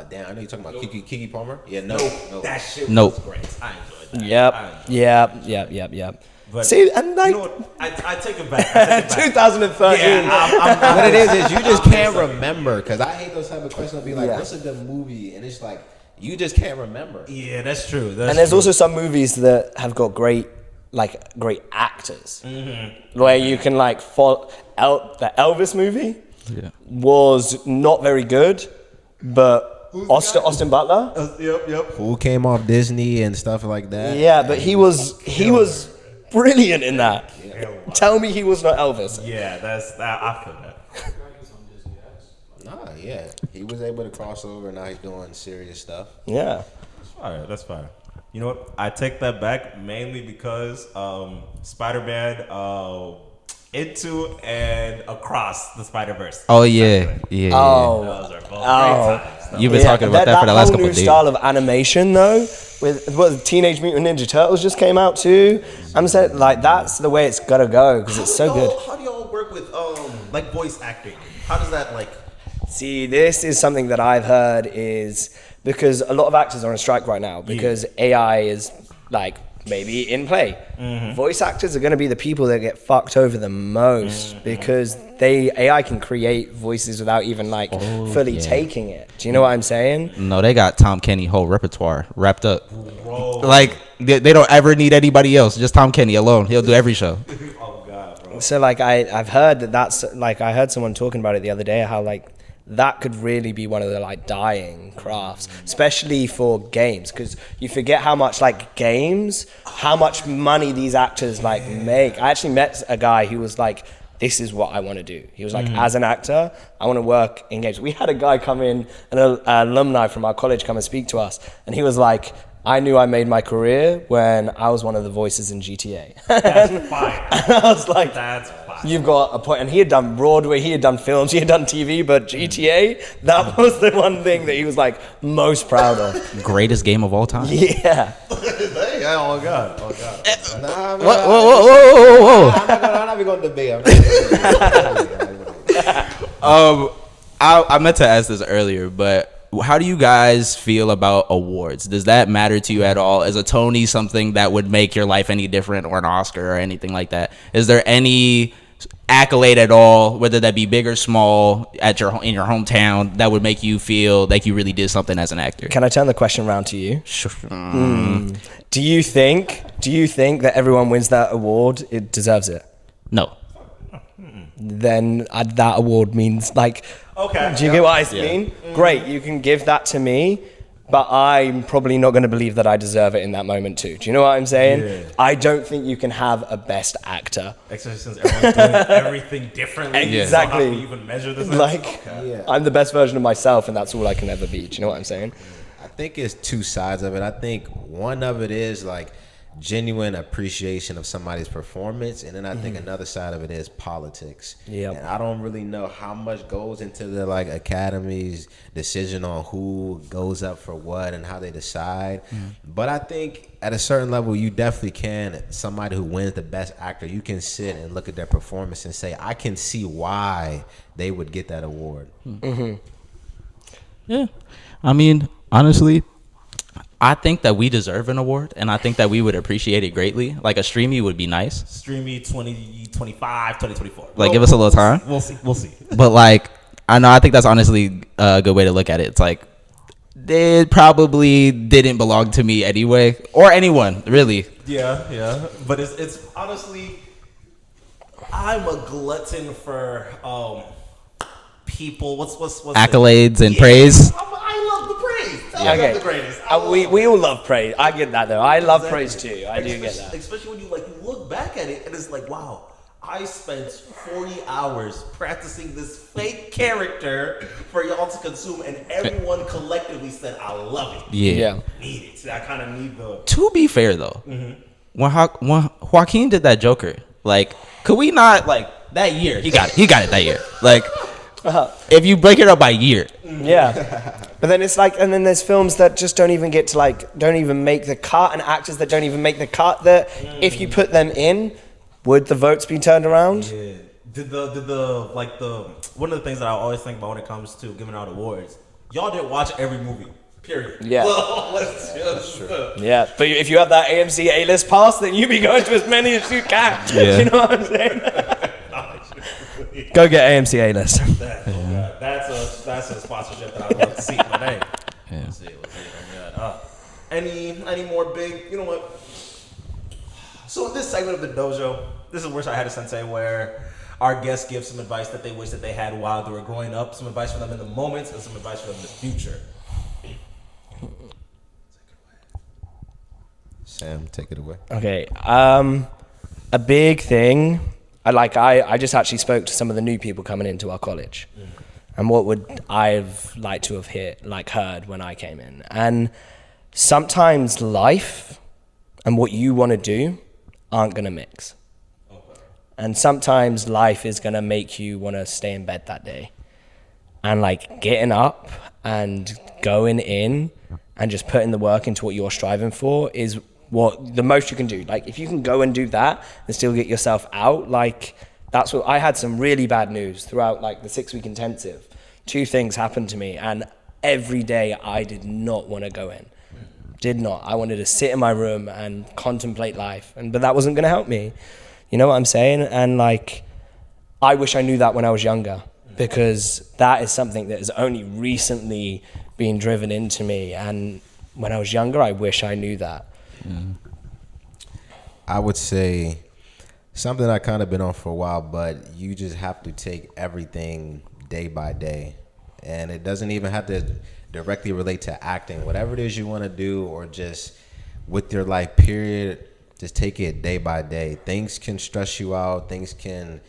Damn, I know you're talking about Kiki Palmer. Yeah, no. That shit Nope. was great. I enjoyed that. Yep. But See, and like, you know what? I take it back. 2013. Yeah, What it is you just can't remember. Because I hate those type of questions. I'll be like, Yeah. what's a good movie? And it's like, you just can't remember. yeah, that's true. And there's also some movies that have got great actors, where you can like follow. The Elvis movie was not very good, but Austin Butler. Yep. Who came off Disney and stuff like that. Yeah, but he was brilliant in that. Tell me he was not Elvis. Yeah, I feel that. Nah, yeah. He was able to cross over, and now he's doing serious stuff. Yeah. All right, that's fine. You know what? I take that back mainly because Spider-Man Into and Across the Spider-Verse. Oh yeah. Oh. Those are both great times. You've been talking about that for the last couple of That whole new days. style of animation, though, with Teenage Mutant Ninja Turtles just came out too. I'm saying like that's the way it's gotta go because it's so good. How do y'all work with like voice acting? How does that like? See, this is something that I've heard is because a lot of actors are on strike right now because AI is like maybe in play. Voice actors are going to be the people that get fucked over the most because AI can create voices without even like fully taking it. Do you know what I'm saying? No, they got Tom Kenny whole repertoire wrapped up. Bro. Like they don't ever need anybody else. Just Tom Kenny alone. He'll do every show. Oh God, bro. So like I've heard that's like I heard someone talking about it the other day how like that could really be one of the like dying crafts, especially for games, because you forget how much how much money these actors like make. I actually met a guy who was like, this is what I want to do. He was like, as an actor, I want to work in games. We had a guy come in, an alumni from our college come and speak to us, and he was like, I knew I made my career when I was one of the voices in GTA. That's fire. And I was like, That's fire. you've got a point. And he had done Broadway, he had done films, he had done TV, but GTA, that was the one thing that he was like most proud of. Greatest game of all time. Yeah. Oh God. Nah, Whoa. I'm not going to debate. I meant to ask this earlier, but how do you guys feel about awards? Does that matter to you at all? Is a Tony something that would make your life any different, or an Oscar or anything like that? Is there any accolade at all, whether that be big or small, in your hometown, that would make you feel like you really did something as an actor? Can I turn the question around to you? Sure. Do you think that everyone wins that award, it deserves it? No. Then that award means like, Okay. do you get what I mean? Great, you can give that to me, but I'm probably not going to believe that I deserve it in that moment too. Do you know what I'm saying? Yeah. I don't think you can have a best actor. Especially since everyone's doing everything differently. Exactly. So how do you even measure this? Like, I'm the best version of myself, and that's all I can ever be. Do you know what I'm saying? I think it's two sides of it. I think one of it is like genuine appreciation of somebody's performance, and then I think another side of it is politics. Yep. And I don't really know how much goes into the like Academy's decision on who goes up for what and how they decide. But I think at a certain level, you definitely can. Somebody who wins the best actor, you can sit and look at their performance and say, I can see why they would get that award. Yeah. I mean, honestly, I think that we deserve an award, and I think that we would appreciate it greatly. Like a streamy would be nice. Streamy 2025, 2024. Like, give us a little time. We'll see. But like, I think that's honestly a good way to look at it. It's like, it probably didn't belong to me anyway, or anyone really. Yeah. But it's honestly, I'm a glutton for people. What's accolades and praise. I love the praise. Yeah, okay. The greatest. We all love praise. I get that though. I love praise too. I do get that. Especially when you look back at it and it's like, wow, I spent 40 hours practicing this fake character for y'all to consume, and everyone collectively said, I love it. Yeah. Need it. I kind of need the. To be fair though, when Joaquin did that Joker, like, could we not, like, that year, he got it that year. Like, if you break it up by year. Yeah. But then it's like, and then there's films that just don't even get to, like, don't even make the cut, and actors that don't even make the cut, that if you put them in, would the votes be turned around? Yeah. One of the things that I always think about when it comes to giving out awards, y'all didn't watch every movie. Period. Yeah. That's true. Yeah. But if you have that AMC A-list pass, then you be going to as many as you can. Yeah. You know what I'm saying? Go get AMC A-list. That's a sponsorship that I'd love to see. But hey, let's see. Oh my God. Any more big? You know what? So in this segment of the dojo, this is Wish I Had a Sensei, where our guests give some advice that they wish that they had while they were growing up, some advice for them in the moment, and some advice for them in the future. Sam, take it away. Okay. A big thing. I just actually spoke to some of the new people coming into our college, and what would I've liked to have heard when I came in. And sometimes life and what you want to do aren't gonna mix. And sometimes life is gonna make you want to stay in bed that day. And like getting up and going in and just putting the work into what you're striving for is what the most you can do. Like if you can go and do that and still get yourself out, like that's what I had. Some really bad news throughout like the 6-week intensive. 2 things happened to me, and every day I did not want to go in. Did not. I wanted to sit in my room and contemplate life, but that wasn't going to help me. You know what I'm saying? And like, I wish I knew that when I was younger, because that is something that has only recently been driven into me. And when I was younger, I wish I knew that. I would say something I kind of been on for a while, but you just have to take everything day by day. And it doesn't even have to directly relate to acting. Whatever it is you want to do, or just with your life period, just take it day by day. Things can stress you out. Things can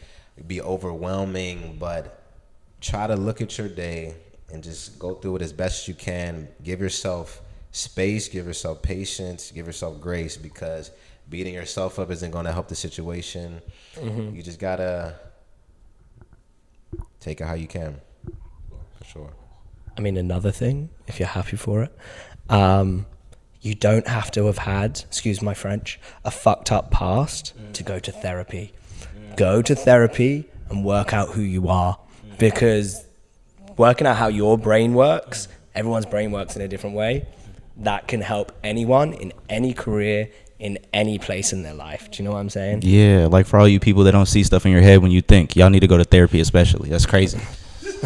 be overwhelming, but try to look at your day and just go through it as best you can. Give yourself space, give yourself patience, give yourself grace, because beating yourself up isn't going to help the situation. You just got to take it how you can, for sure. I mean, another thing, if you're happy for it, you don't have to have had, excuse my French, a fucked up past to go to therapy. Go to therapy and work out who you are, because working out how your brain works, everyone's brain works in a different way, that can help anyone in any career, in any place in their life. Do you know what I'm saying? Yeah, like for all you people that don't see stuff in your head when you think, y'all need to go to therapy especially. That's crazy.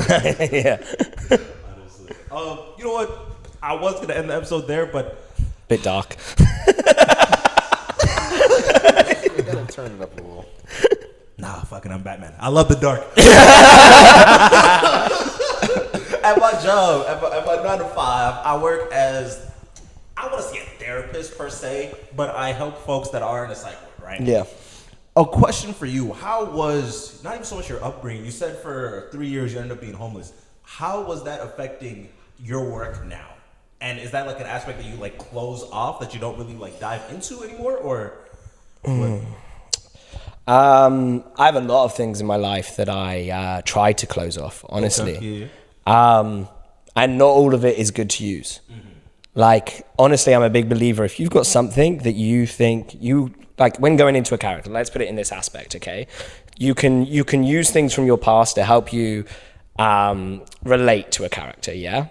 Yeah. You know what? I was going to end the episode there, but... Bit dark. You gotta turn it up a little. Nah, fucking, I'm Batman. I love the dark. At my job, at my 9 to 5, I work as, I want to say a therapist per se, but I help folks that are in a psych ward, right? Yeah. A question for you. How was, not even so much your upbringing, you said for 3 years you ended up being homeless. How was that affecting your work now? And is that like an aspect that you like close off, that you don't really like dive into anymore, or what? I have a lot of things in my life that I try to close off, honestly. Okay, yeah. And not all of it is good to use. Like, honestly, I'm a big believer. If you've got something that you think you, like when going into a character, let's put it in this aspect, okay? You can use things from your past to help you relate to a character, yeah?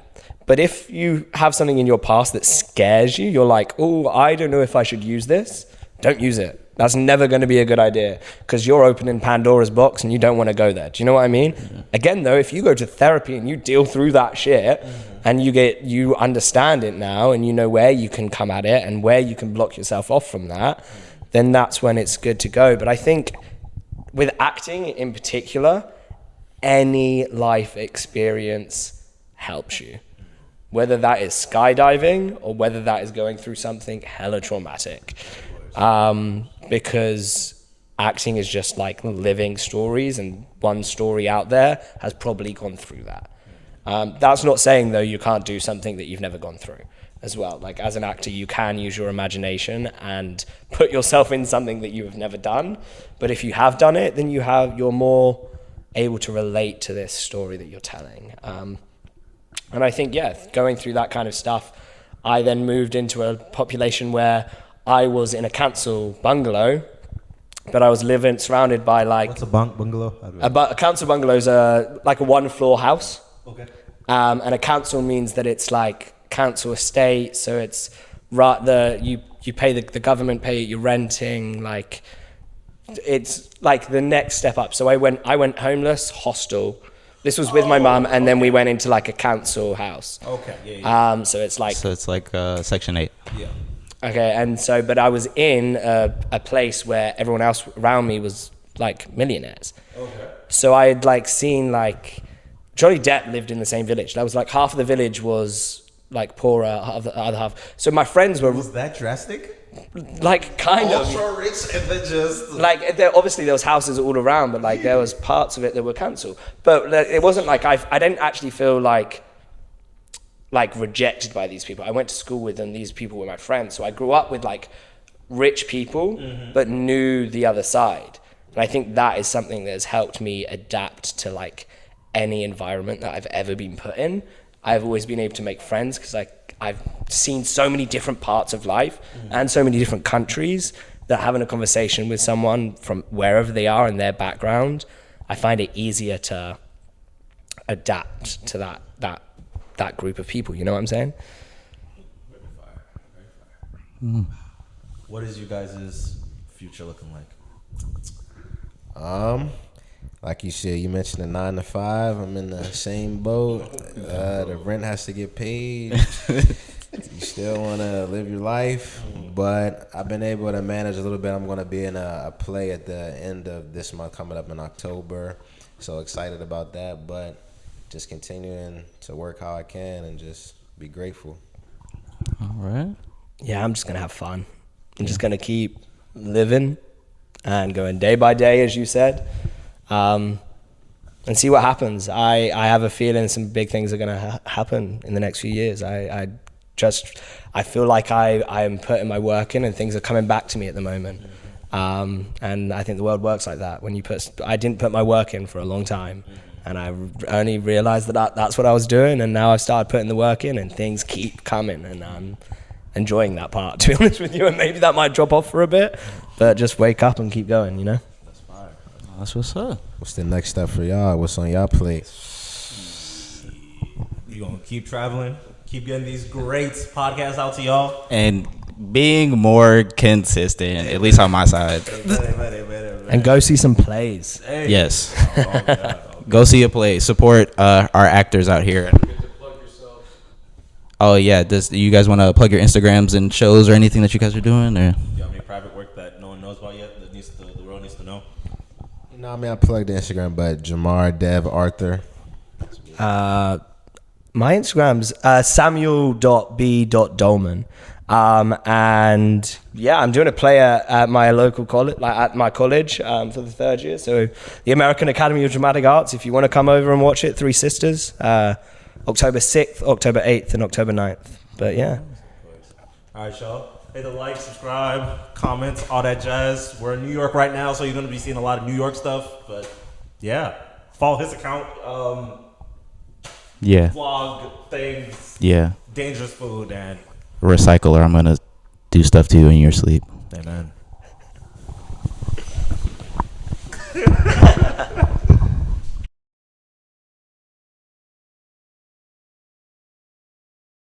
But if you have something in your past that scares you, you're like, oh, I don't know if I should use this. Don't use it. That's never going to be a good idea because you're opening Pandora's box and you don't want to go there. Do you know what I mean? Mm-hmm. Again, though, if you go to therapy and you deal through that shit and you understand it now and you know where you can come at it and where you can block yourself off from that, then that's when it's good to go. But I think with acting in particular, any life experience helps you. Whether that is skydiving or whether that is going through something hella traumatic. Because acting is just like living stories, and one story out there has probably gone through that. That's not saying, though, you can't do something that you've never gone through as well. Like, as an actor, you can use your imagination and put yourself in something that you have never done. But if you have done it, then you're more able to relate to this story that you're telling. And I think, going through that kind of stuff, I then moved into a population where I was in a council bungalow, but I was living surrounded by like... What's a bungalow? A council bungalow is like a one-floor house. Okay. And a council means that it's like council estate, so it's you pay the government pay it, you're renting, like it's like the next step up. So I went homeless, hostel. This was with my mum, and then we went into like a council house. Okay. So it's like Section 8. Yeah. Okay, and so, but I was in a place where everyone else around me was like millionaires. Okay. So I had like seen like Johnny Depp lived in the same village. That was like half of the village was like poorer, the other half. So my friends were... Was that drastic? Like kind of. Ultra rich and then just... Like obviously there was houses all around, but like there was parts of it that were council. But it wasn't like I didn't actually feel like rejected by these people. I went to school with them. These people were my friends. So I grew up with like rich people, but knew the other side. And I think that is something that has helped me adapt to like any environment that I've ever been put in. I've always been able to make friends because I've seen so many different parts of life and so many different countries that having a conversation with someone from wherever they are and their background, I find it easier to adapt to that group of people. You know what I'm saying? What is you guys' future looking like? Like you said, you mentioned the 9 to 5. I'm in the same boat. The rent has to get paid. You still want to live your life, but I've been able to manage a little bit. I'm going to be in a play at the end of this month, coming up in October. So excited about that, but just continuing to work how I can and just be grateful. All right. Yeah, I'm just going to have fun. I'm just going to keep living and going day by day, as you said. And see what happens. I have a feeling some big things are going to happen in the next few years. I feel like I am putting my work in and things are coming back to me at the moment. And I think the world works like that. I didn't put my work in for a long time, and I only realized that's what I was doing, and now I've started putting the work in and things keep coming, and I'm enjoying that part, to be honest with you. And maybe that might drop off for a bit, but just wake up and keep going, you know? That's what's up. What's the next step for y'all? What's on y'all plate? You gonna keep traveling, keep getting these great podcasts out to y'all, and being more consistent, at least on my side. And go see some plays. Hey. Yes. Go see a play. Support our actors out here. Oh yeah. Do you guys want to plug your Instagrams and shows or anything that you guys are doing? Or? Do you have any private work that no one knows about yet that the world needs to know? No, I mean, I plugged the Instagram, but Jamar Arthur. My Instagram's samuel.b.dolman. And yeah, I'm doing a play at my local college, like at my college, for the third year. So the American Academy of Dramatic Arts, if you want to come over and watch it, Three Sisters, October 6th, October 8th, and October 9th. But yeah. All right, y'all. Hit the like, subscribe, comments, all that jazz. We're in New York right now, so you're going to be seeing a lot of New York stuff. But yeah, follow his account. Yeah. Vlog things. Yeah. Dangerous food and recycler. I'm gonna do stuff to you in your sleep. Amen.